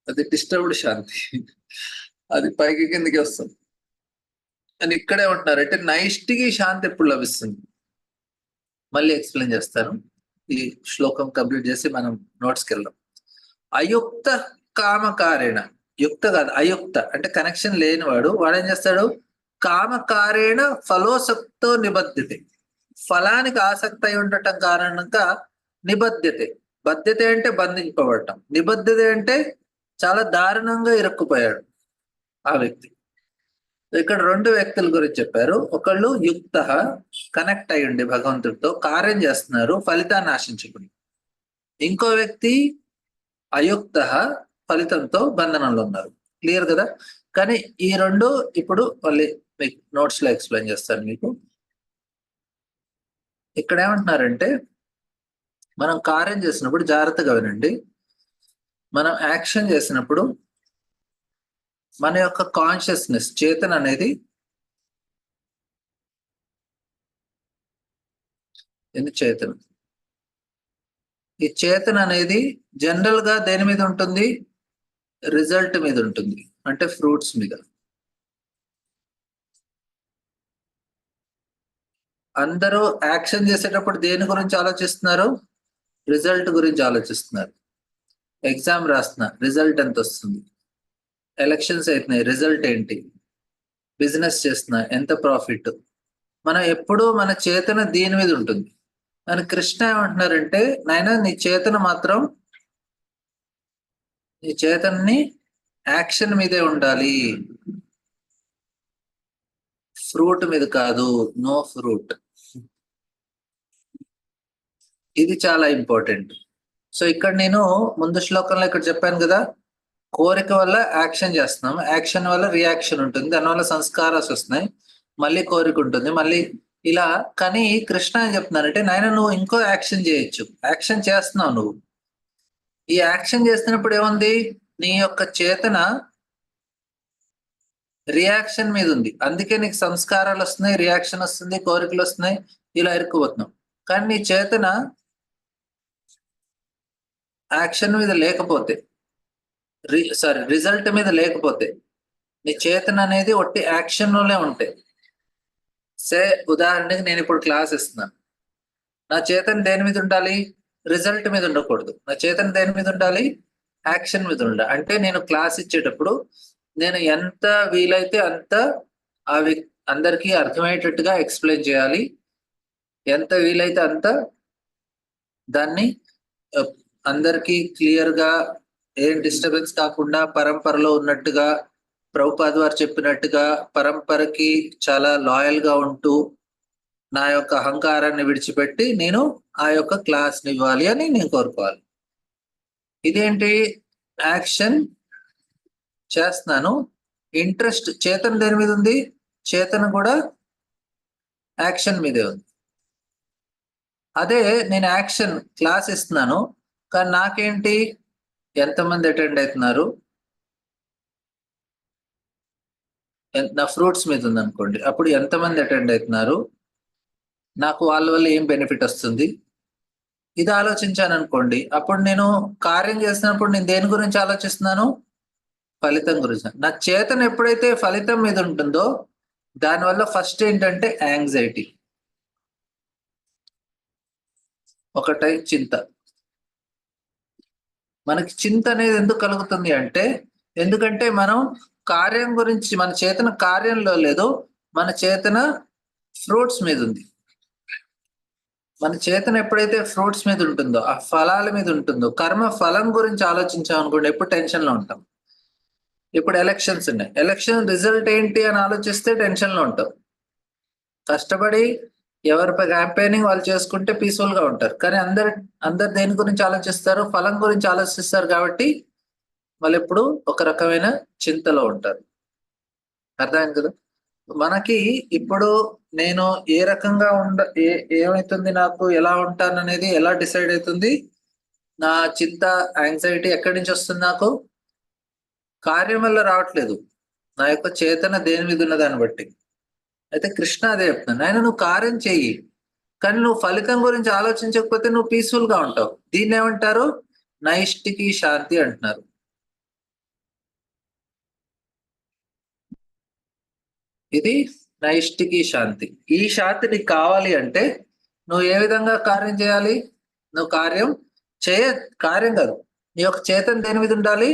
అది డిస్టర్బ్డ్ శాంతి. అది పైకి కిందికి వస్తుంది. అని ఇక్కడే ఉంటున్నారు అంటే నైష్టికి శాంతి ఎప్పుడు లభిస్తుంది? మళ్ళీ ఎక్స్ప్లెయిన్ చేస్తాను. ఈ శ్లోకం కంప్లీట్ చేసి మనం నోట్స్కి వెళ్దాం. అయుక్త కామకారేణ, యుక్త కాదు అయుక్త అంటే కనెక్షన్ లేనివాడు వాడు ఏం చేస్తాడు? కామకారేణ ఫలోసక్తో నిబద్ధతే. ఫలానికి ఆసక్తి అయి ఉండటం కారణంగా నిబద్ధతే. బద్ధతే అంటే బంధింపబడటం, నిబద్ధత అంటే చాలా దారుణంగా ఇరుక్కుపోయాడు ఆ వ్యక్తి. ఇక్కడ రెండు వ్యక్తుల గురించి చెప్పారు. ఒకళ్ళు యుక్త, కనెక్ట్ అయి ఉండి భగవంతుడితో కార్యం చేస్తున్నారు ఫలితాన్ని ఆశించుకుని. ఇంకో వ్యక్తి అయుక్త, ఫలితంతో బంధనంలో ఉన్నారు. క్లియర్ కదా? కానీ ఈ రెండు ఇప్పుడు మళ్ళీ మీకు నోట్స్ లో ఎక్స్ప్లెయిన్ చేస్తాను మీకు. ఇక్కడ ఏమంటున్నారంటే మనం కార్యం చేసినప్పుడు జాగ్రత్తగా వినండి. మనం యాక్షన్ చేసినప్పుడు మన యొక్క కాన్షియస్నెస్, చేతన అనేది చేతన, ఈ చేతన అనేది జనరల్ గా దేని మీద ఉంటుంది? రిజల్ట్ మీద ఉంటుంది, అంటే ఫ్రూట్స్ మీద. అందరూ యాక్షన్ చేసేటప్పుడు దేని గురించి ఆలోచిస్తున్నారు? రిజల్ట్ గురించి ఆలోచిస్తున్నారు. ఎగ్జామ్ రాస్తున్నా, రిజల్ట్ ఎంత వస్తుంది? ఎలక్షన్స్ అవుతున్నాయి, రిజల్ట్ ఏంటి? బిజినెస్ చేస్తున్నా, ఎంత ప్రాఫిట్? మనం ఎప్పుడూ మన చేతన దీని మీద ఉంటుంది. అని కృష్ణ ఏమంటున్నారంటే, నాయన నీ చేతన మాత్రం, నీ చేతనని యాక్షన్ మీదే ఉండాలి, ఫ్రూట్ మీద కాదు. No fruit. ఇది చాలా ఇంపార్టెంట్. సో ఇక్కడ నేను ముందు శ్లోకంలో ఇక్కడ చెప్పాను కదా, కోరిక వల్ల యాక్షన్ చేస్తున్నాం, యాక్షన్ వల్ల రియాక్షన్ ఉంటుంది, దానివల్ల సంస్కారాలు వస్తున్నాయి, మళ్ళీ కోరిక ఉంటుంది, మళ్ళీ ఇలా. కానీ కృష్ణ ఏం చెప్తున్నారంటే, నాయన నువ్వు ఇంకో యాక్షన్ చేయొచ్చు. యాక్షన్ చేస్తున్నావు నువ్వు. ఈ యాక్షన్ చేస్తున్నప్పుడు ఏముంది? నీ యొక్క చేతన రియాక్షన్ మీద ఉంది. అందుకే నీకు సంస్కారాలు వస్తున్నాయి, రియాక్షన్ వస్తుంది, కోరికలు వస్తున్నాయి, ఇలా ఇరుక్కుపోతున్నావు. కానీ నీ చేతన యాక్షన్ మీద లేకపోతే, రిజల్ట్ మీద లేకపోతే, నీ చేతన అనేది ఒట్టి యాక్షన్ లోనే ఉంటే, ఉదాహరణకి నేను ఇప్పుడు క్లాస్ ఇస్తున్నాను, నా చేతన దేని మీద ఉండాలి? రిజల్ట్ మీద ఉండకూడదు. నా చేతన దేని మీద ఉండాలి? యాక్షన్ మీద ఉండాలి. అంటే నేను క్లాస్ ఇచ్చేటప్పుడు నేను ఎంత వీలైతే అంత అందరికీ అర్థమయ్యేటట్టుగా ఎక్స్ప్లెయిన్ చేయాలి. ఎంత వీలైతే అంత దాన్ని అందరికీ క్లియర్ గా, ఏం డిస్టర్బెన్స్ కాకుండా, పరంపరలో ఉన్నట్టుగా, ప్రభుపాద్ వారు చెప్పినట్టుగా పరంపరకి చాలా లాయల్ గా ఉంటూ నా యొక్క అహంకారాన్ని విడిచిపెట్టి నేను ఆ యొక్క క్లాస్ ని ఇవ్వాలి అని నేను కోరుకోవాలి. ఇదేంటి? యాక్షన్ చేస్తున్నాను, ఇంట్రెస్ట్ చేతన దేని మీద ఉంది? చేతన కూడా యాక్షన్ మీదే ఉంది. అదే నేను యాక్షన్ క్లాస్ ఇస్తున్నాను, కానీ నాకేంటి? ఎంతమంది అటెండ్ అవుతున్నారు, నా ఫ్రూట్స్ మీద ఉంది అనుకోండి, అప్పుడు ఎంతమంది అటెండ్ అవుతున్నారు, నాకు వాళ్ళ వల్ల ఏం బెనిఫిట్ వస్తుంది, ఇది ఆలోచించాను అనుకోండి. అప్పుడు నేను కార్యం చేస్తున్నప్పుడు నేను దేని గురించి ఆలోచిస్తున్నాను? ఫలితం గురించి. నా చేతన ఎప్పుడైతే ఫలితం మీద ఉంటుందో దానివల్ల ఫస్ట్ ఏంటంటే యాంగ్జైటీ, ఒకటై చింత. మనకి చింత అనేది ఎందుకు కలుగుతుంది అంటే, ఎందుకంటే మనం కార్యం గురించి, మన చేతన కార్యంలో లేదు, మన చేతన ఫ్రూట్స్ మీద ఉంది. మన చేతన ఎప్పుడైతే ఫ్రూట్స్ మీద ఉంటుందో, ఆ ఫలాల మీద ఉంటుందో, కర్మ ఫలం గురించి ఆలోచించాం అనుకోండి, ఎప్పుడు టెన్షన్ లో ఉంటాం. ఇప్పుడు ఎలక్షన్స్ ఉన్నాయి, ఎలక్షన్ రిజల్ట్ ఏంటి అని ఆలోచిస్తే టెన్షన్ లో ఉంటాం. కష్టపడి ఎవరి క్యాంపెయినింగ్ వాళ్ళు చేసుకుంటే పీస్ఫుల్ గా ఉంటారు. కానీ అందరు దేని గురించి ఆలోచిస్తారు? ఫలం గురించి ఆలోచిస్తారు కాబట్టి వాళ్ళు ఎప్పుడు ఒక రకమైన చింతలో ఉంటారు. అర్థమైంది కదా? మనకి ఇప్పుడు నేను ఏ రకంగా ఏమైతుంది, నాకు ఎలా ఉంటాను అనేది ఎలా డిసైడ్ అవుతుంది? నా చింత, యాంగ్జైటీ ఎక్కడి నుంచి వస్తుంది? నాకు కార్యం వల్ల రావట్లేదు, నా యొక్క చేతన దేని మీద ఉన్న దాన్ని బట్టి. అయితే కృష్ణ అదే చెప్తున్నాను, ఆయన నువ్వు కార్యం చెయ్యి, కానీ నువ్వు ఫలితం గురించి ఆలోచించకపోతే నువ్వు పీస్ఫుల్ గా ఉంటావు. దీన్ని ఏమంటారు? నైష్టికి శాంతి అంటున్నారు. ఇది నైష్టికి శాంతి. ఈ శాంతి నీకు కావాలి అంటే నువ్వు ఏ విధంగా కార్యం చేయాలి? నువ్వు కార్యం కాదు, నీ యొక్క చేతన దేని మీద ఉండాలి?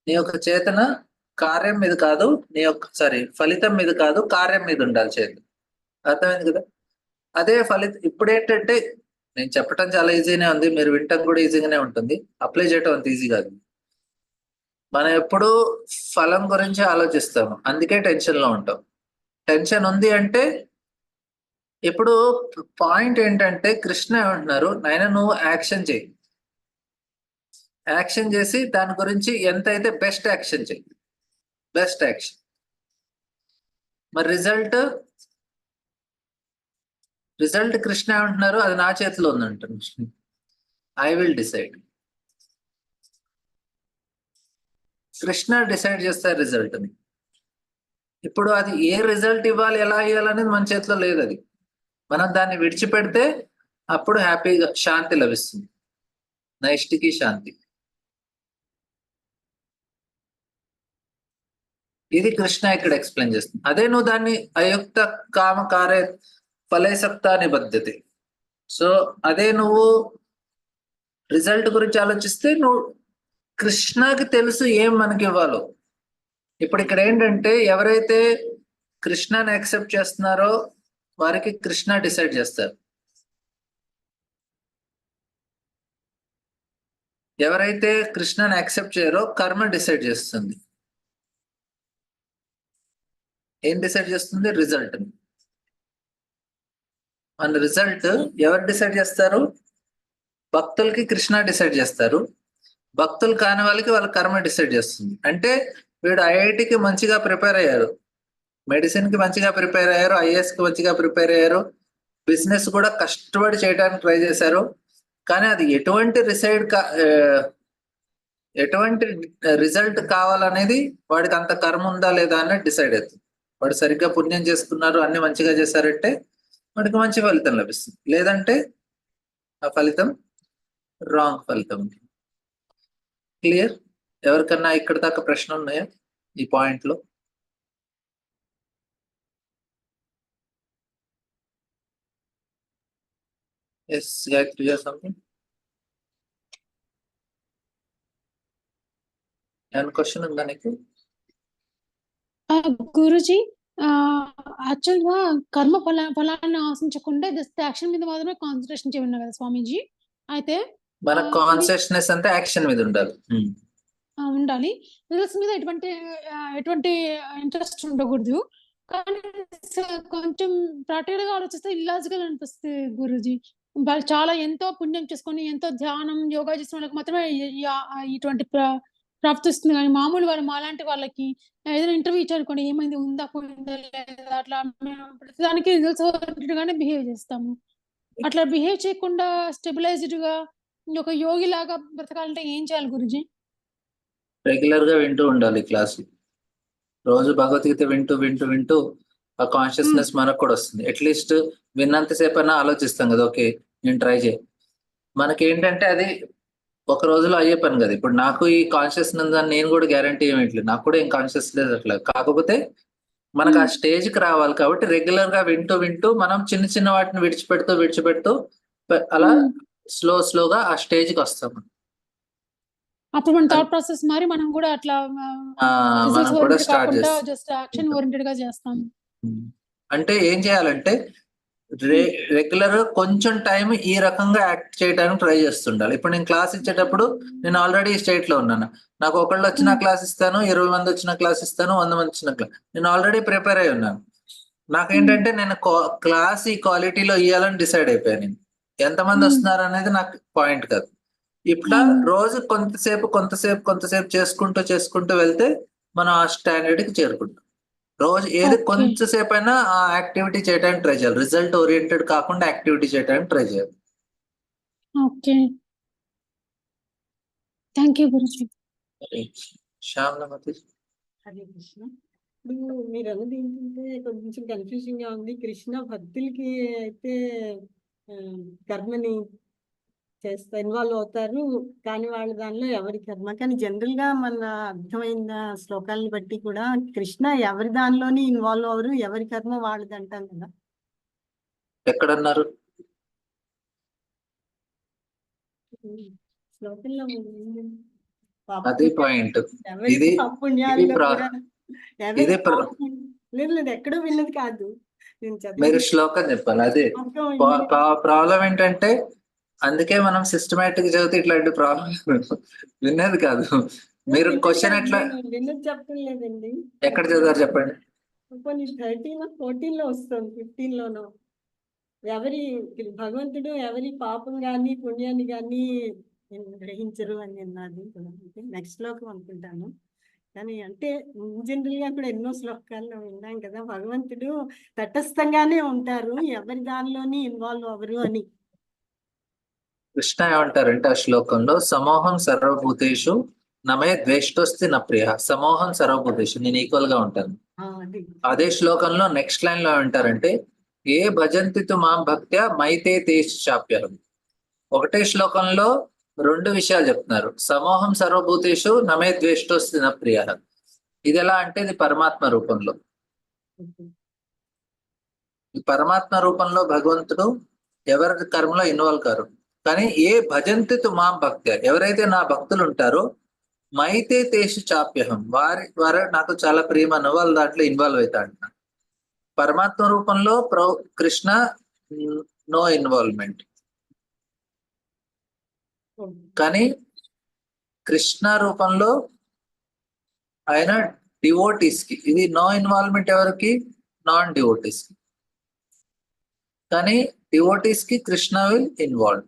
నీ యొక్క చేతన కార్యం మీద కాదు, ఫలితం మీద కాదు, కార్యం మీద ఉండాలి చేతన. అర్థమైంది కదా? అదే ఫలితం. ఇప్పుడు ఏంటంటే నేను చెప్పటం చాలా ఈజీనే ఉంది, మీరు వినటం కూడా ఈజీగానే ఉంటుంది, అప్లై చేయటం అంత ఈజీ కాదు. మనం ఎప్పుడు ఫలం గురించి ఆలోచిస్తాము, అందుకే టెన్షన్ లో ఉంటాం. టెన్షన్ ఉంది అంటే ఇప్పుడు పాయింట్ ఏంటంటే కృష్ణ ఏమంటున్నారు, నాయన నువ్వు యాక్షన్ చేయి, యాక్షన్ చేసి దాని గురించి ఎంత అయితే బెస్ట్ యాక్షన్ చేయి, బెస్ట్ యాక్షన్. మరి రిజల్ట్ కృష్ణ ఏమంటున్నారు, అది నా చేతిలో ఉందంటారు. I will decide. Krishna decide చేస్తారు రిజల్ట్ ని. ఇప్పుడు అది ఏ రిజల్ట్ ఇవ్వాలి, ఎలా ఇవ్వాలనేది మన చేతిలో లేదు. అది మనం దాన్ని విడిచిపెడితే అప్పుడు హ్యాపీగా శాంతి లభిస్తుంది, నైష్టికి శాంతి. ఇది కృష్ణ ఇక్కడ ఎక్స్ప్లెయిన్ చేస్తుంది. అదే నువ్వు దాన్ని అయుక్త కామ కార్య ఫలేసక్త నిబద్ధతి. సో అదే నువ్వు రిజల్ట్ గురించి ఆలోచిస్తే నువ్వు కృష్ణకి తెలుసు ఏం మనకి ఇవ్వాలో. ఇప్పుడు ఇక్కడ ఏంటంటే ఎవరైతే కృష్ణని యాక్సెప్ట్ చేస్తున్నారో వారికి కృష్ణ డిసైడ్ చేస్తారు. ఎవరైతే కృష్ణని యాక్సెప్ట్ చేయరో కర్మ డిసైడ్ చేస్తుంది. ఏం డిసైడ్ చేస్తుంది? రిజల్ట్. మన రిజల్ట్ ఎవరు డిసైడ్ చేస్తారు? భక్తులకి కృష్ణ డిసైడ్ చేస్తారు, భక్తులు కాని వాళ్ళకి వాళ్ళ కర్మ డిసైడ్ చేస్తుంది. అంటే వీడు ఐఐటికి మంచిగా ప్రిపేర్ అయ్యారు, మెడిసిన్ కి మంచిగా ప్రిపేర్ అయ్యారు, ఐఏఎస్ కి మంచిగా ప్రిపేర్ అయ్యారు, బిజినెస్ కూడా కష్టపడి చేయడానికి ట్రై చేశారు, కానీ అది ఎటువంటి రిజల్ట్ కావాలనేది వాడికి అంత కర్మ ఉందా లేదా అనేది డిసైడ్ అవుతుంది. వాడు సరిగ్గా పుణ్యం చేసుకున్నారు, అన్ని మంచిగా చేశారంటే వాడికి మంచి ఫలితం లభిస్తుంది, లేదంటే ఆ ఫలితం రాంగ్ ఫలితం. క్లియర్? ఎవరికన్నా ఇక్కడ దాకా ప్రశ్న ఉన్నాయా ఈ పాయింట్ లో? ఎస్ గాయత్రి, సంథింగ్ ఏమైనా క్వశ్చన్ ఉందా నీకు? గురుజీ, యాక్చువల్ గా కర్మ ఫలాన్ని ఆశించకుండా జస్ట్ యాక్షన్ మీద మాత్రమే కాన్సన్ట్రేషన్ చేయమన్నారు కదా స్వామీజీ. అయితే మన కాన్షియస్నెస్ అంతా యాక్షన్ మీద ఉండాలి. ఉండాలి. రిజల్ట్స్ మీద ఎటువంటి ఇంట్రెస్ట్ ఉండకూడదు. కానీ కొంచెం ప్రాక్టికల్ గా ఆలోచిస్తే ఇల్లాజికల్ అనిపిస్తుంది గురుజీ. వాళ్ళు చాలా ఎంతో పుణ్యం చేసుకొని ఎంతో ధ్యానం యోగా చేసిన వాళ్ళకి మాత్రమే ఇటువంటి ప్రాప్తి వస్తుంది. కానీ మామూలు వాళ్ళు మాలాంటి వాళ్ళకి ఏదైనా ఇంటర్వ్యూ ఇచ్చారనుకోండి, ఏమైంది, ఉందా పోయిందా లేదా, అట్లా మేము ప్రతిదానికి రిజల్ట్స్ ఓరియంటెడ్ గానే బిహేవ్ చేస్తాము. అట్లా బిహేవ్ చేయకుండా స్టెబిలైజ్డ్ గా ఒక యోగి లాగా బ్రతకాలంటే ఏం చేయాలి గురుజీ? రెగ్యులర్ గా వింటూ ఉండాలి క్లాసు. రోజు భగవద్గీత వింటూ వింటూ వింటూ ఆ కాన్షియస్నెస్ మనకు కూడా వస్తుంది. అట్లీస్ట్ విన్నంతసేపు అయినా ఆలోచిస్తాం కదా, ఓకే నేను ట్రై చేయి. మనకి ఏంటంటే అది ఒక రోజులో అయ్యే పని కదా. ఇప్పుడు నాకు ఈ కాన్షియస్నెస్ అని నేను కూడా గ్యారంటీ ఏమిట్లేదు, నాకు కూడా ఏం కాన్షియస్ లేదు అట్లా. కాకపోతే మనకు ఆ స్టేజ్కి రావాలి కాబట్టి రెగ్యులర్ గా వింటూ వింటూ మనం చిన్న చిన్న వాటిని విడిచిపెడుతూ అలా స్లోగా ఆ స్టేజ్కి వస్తాం. అప్పుడు మన థాట్ ప్రాసెస్ మరి మనం కూడా అట్లా మనం కూడా స్టార్ట్ చేస్తాం, జస్ట్ యాక్షన్ ఓరియంటెడ్ గా చేస్తాం. అంటే ఏం చేయాలంటే రెగ్యులర్ గా కొంచెం టైం ఈ రకంగా యాక్ట్ చేయడానికి ట్రై చేస్తుండాలి. ఇప్పుడు నేను క్లాస్ ఇచ్చేటప్పుడు నేను ఆల్రెడీ స్టేట్ లో ఉన్నాను, నాకు ఒకళ్ళు వచ్చిన క్లాస్ ఇస్తాను, 20 మంది వచ్చిన క్లాస్ ఇస్తాను, 100 మంది వచ్చిన క్లాస్, నేను ఆల్రెడీ ప్రిపేర్ అయి ఉన్నాను. నాకేంటంటే నేను క్లాస్ ఈ క్వాలిటీలో ఇవ్వాలని డిసైడ్ అయిపోయాను నేను. ఎంతమంది వస్తున్నారు అనేది నాకు పాయింట్ కాదు. ఇట్లా రోజు కొంతసేపు చేసుకుంటూ వెళ్తే మనం ఆ స్టాండర్డ్ కి చేరుకుంటాం. రోజు ఏది Okay. కొంచెంసేపు అయినా ఆ యాక్టివిటీ చేయడానికి ట్రై చేయాలి. రిజల్ట్ ఓరియంటెడ్ కాకుండా యాక్టివిటీ చేయడానికి ట్రై చేయాలి. ఓకే, థ్యాంక్ యూ గురుజీ. శ్యామలమతి. హరే కృష్ణ. ఇప్పుడు మీరు అన్నది ఏంటంటే కొంచెం కన్ఫ్యూజింగ్ గా ఉంది. కృష్ణ భక్తులకి అయితే ఆ, కర్మని ఇన్వాల్వ్ అవుతారు, కానీ వాళ్ళ దానిలో ఎవరి కర్మ. కానీ జనరల్ గా మన అర్థమైన శ్లోకాలను బట్టి కూడా కృష్ణ ఎవరి దానిలోని ఇన్వాల్వ్ అవరు, ఎవరి కర్మ వాళ్ళది అంటాం కదా. ఎక్కడన్నారు? శ్లోకంలో ఉంది. అది పాయింట్. ఎవరి ఇది పుణ్యాల్లో ప్రా- కూడా ఎవరి ఇదే ప్ర- లేదు లేదు, ఎక్కడో విన్నది కాదు, నేను మీరు చదివిన శ్లోకం చెప్పాలి. అదే శ్లోకం విన్నది. ప్రాబ్లం ఏంటంటే అందుకే మనం సిస్టమేటిక్ చదివితే ఇట్లాంటి ప్రాబ్లం విన్నది కాదు. మీరు విన్నది క్వశ్చన్ కాదు, ఎట్లా నేను విన్నది చెప్పడం లేదండి. ఎక్కడ చదివారు చెప్పండి. కొన్ని 13 14 వస్తుంది, 15 లోనో. ఎవరి భగవంతుడు ఎవరి పాపం గాని పుణ్యాన్ని గాని గ్రహించరు అని అన్నది. నెక్స్ట్ శ్లోకం అనుకుంటాను. కానీ అంటే జనరల్ గా కూడా ఎన్నో శ్లోకాల్లో విన్నాం కదా, భగవంతుడు తటస్థంగానే ఉంటారు, ఎవరి దానిలోని ఇన్వాల్వ్ అవ్వరు అని. కృష్ణ ఏమంటారంటే ఆ శ్లోకంలో సమోహం సర్వభూతేషు నమే ద్వేష్టోస్తి నా ప్రియ. సమోహం సర్వభూతేషు, నేను ఈక్వల్ గా ఉంటాను. అది అదే శ్లోకంలో నెక్స్ట్ లైన్ లో ఏమంటారంటే ఏ భజంతితు మాం భక్త్యా మైతే తేషాప్యహం. ఒకటే శ్లోకంలో రెండు విషయాలు చెప్తున్నారు. సమోహం సర్వభూతేషు నమే ద్వేష్టోస్తి నా ప్రియ. ఇది ఎలా అంటే ఇది పరమాత్మ రూపంలో. ఈ పరమాత్మ రూపంలో భగవంతుడు ఎవరి కర్మలో ఇన్వాల్వ్ కారు. కానీ ఏ భజంతితు మాం భక్త్యా, ఎవరైతే నా భక్తులు ఉంటారో మైతే తేషు చాప్యహం, వారు నాకు చాలా ప్రియమను వాళ్ళ దాంట్లో ఇన్వాల్వ్ అవుతా అంటున్నారు. పరమాత్మ రూపంలో కృష్ణ నో ఇన్వాల్వ్మెంట్, కానీ కృష్ణ రూపంలో ఆయన డివోటీస్ కి ఇది నో ఇన్వాల్వ్మెంట్. ఎవరికి? నాన్ డివోటీస్ కి. కానీ డివోటీస్ కి కృష్ణ విల్ ఇన్వాల్వ్,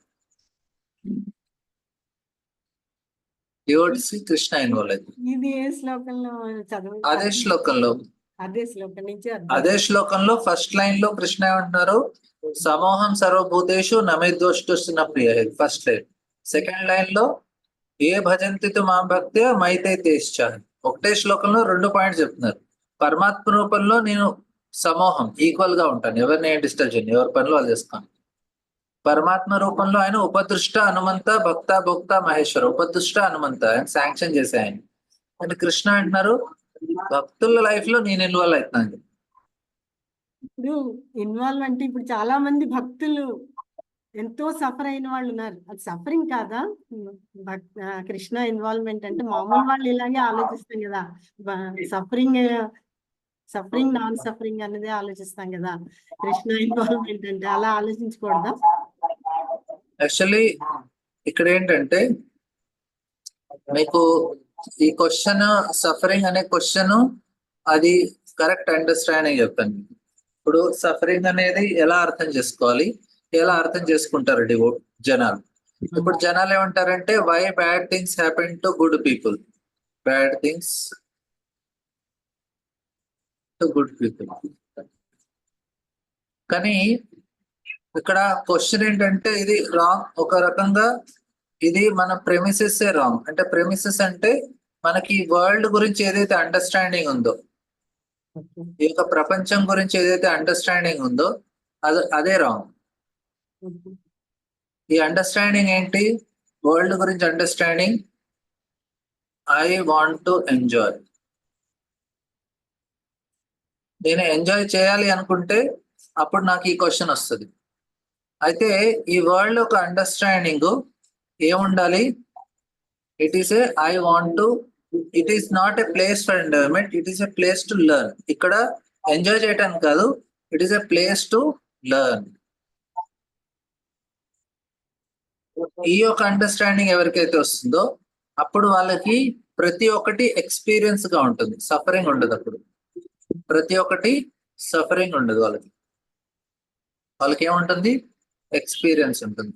డివోటీస్ కి కృష్ణ ఇన్వాల్వ్ అవుతుంది. ఇది ఏ శ్లోకంలో చదువు? అదే శ్లోకంలో అదే శ్లోకం నుంచి అదే శ్లోకంలో ఫస్ట్ లైన్ లో కృష్ణ ఏమంటున్నారు? సమోహం సర్వభూతేషు నమే ద్వేష్టోస్తి ప్రియ, ఫస్ట్ లైన్. సెకండ్ లైన్ లో ఏ భజంతితు మాం భక్త్యా మైతే తేశ్చ. ఒకటే శ్లోకంలో రెండు పాయింట్స్ చెప్తున్నారు. పరమాత్మ రూపంలో నేను సమూహం ఈక్వల్ గా ఉంటాను, ఎవరిని ఏం డిస్టర్బ్ చేయను, ఎవరి పనులు వాళ్ళు చేస్తాను. పరమాత్మ రూపంలో ఆయన ఉపదృష్ట హనుమంత భక్త భోక్త మహేశ్వర. ఉపదృష్ట హనుమంత ఆయన శాంక్షన్ చేసే ఆయన. కానీ కృష్ణ అంటున్నారు భక్తుల లైఫ్ లో నేను ఇన్వాల్వ్ అవుతున్నాను. ఇప్పుడు ఇన్వాల్వ్ అంటే ఇప్పుడు చాలా మంది భక్తులు ఎంతో సఫర్ అయిన వాళ్ళు ఉన్నారు. అది సఫరింగ్ కాదా? కృష్ణ ఇన్వాల్వ్మెంట్ అంటే మామూలు వాళ్ళు ఇలాగే ఆలోచిస్తాం కదా, సఫరింగ్ నాన్ సఫరింగ్ అనేది ఆలోచిస్తాం కదా. కృష్ణ ఇన్వాల్వ్మెంట్ అంటే అలా ఆలోచించకూడదా? యాక్చువల్లీ ఇక్కడ ఏంటంటే మీకు ఈ క్వశ్చన్ సఫరింగ్ అనే క్వశ్చన్ అది కరెక్ట్ అండర్స్టాండింగ్ చెప్తాను. ఇప్పుడు సఫరింగ్ అనేది ఎలా అర్థం చేసుకోవాలి, ఎలా అర్థం చేసుకుంటారు జనాలు. ఇప్పుడు జనాలు ఏమంటారంటే why bad things happen to good people, bad things to good people. కానీ ఇక్కడ క్వశ్చన్ ఏంటంటే ఇది రాంగ్. ఒక రకంగా ఇది మన ప్రెమిసెస్ రాంగ్. అంటే ప్రెమిసెస్ అంటే మనకి వరల్డ్ గురించి ఏదైతే అండర్స్టాండింగ్ ఉందో, ఈ యొక్క ప్రపంచం గురించి ఏదైతే అండర్స్టాండింగ్ ఉందో అదే రాంగ్. ఈ అండర్స్టాండింగ్ ఏంటి? వరల్డ్ గురించి understanding I want to enjoy. నేను ఎంజాయ్ చేయాలి అనుకుంటే అప్పుడు నాకు ఈ క్వశ్చన్ వస్తుంది. అయితే ఈ వరల్డ్ ఒక అండర్స్టాండింగ్ ఏముండాలి? It is A I want to, it is not a place for enjoyment, it is a place to learn. ఇక్కడ ఎంజాయ్ చేయడానికి కాదు, it is a place to learn. ఈ యొక్క అండర్స్టాండింగ్ ఎవరికైతే వస్తుందో అప్పుడు వాళ్ళకి ప్రతి ఒక్కటి ఎక్స్పీరియన్స్ గా ఉంటుంది, సఫరింగ్ ఉండదు. అప్పుడు ప్రతి ఒక్కటి సఫరింగ్ ఉండదు వాళ్ళకి ఏముంటుంది, ఎక్స్పీరియన్స్ ఉంటుంది.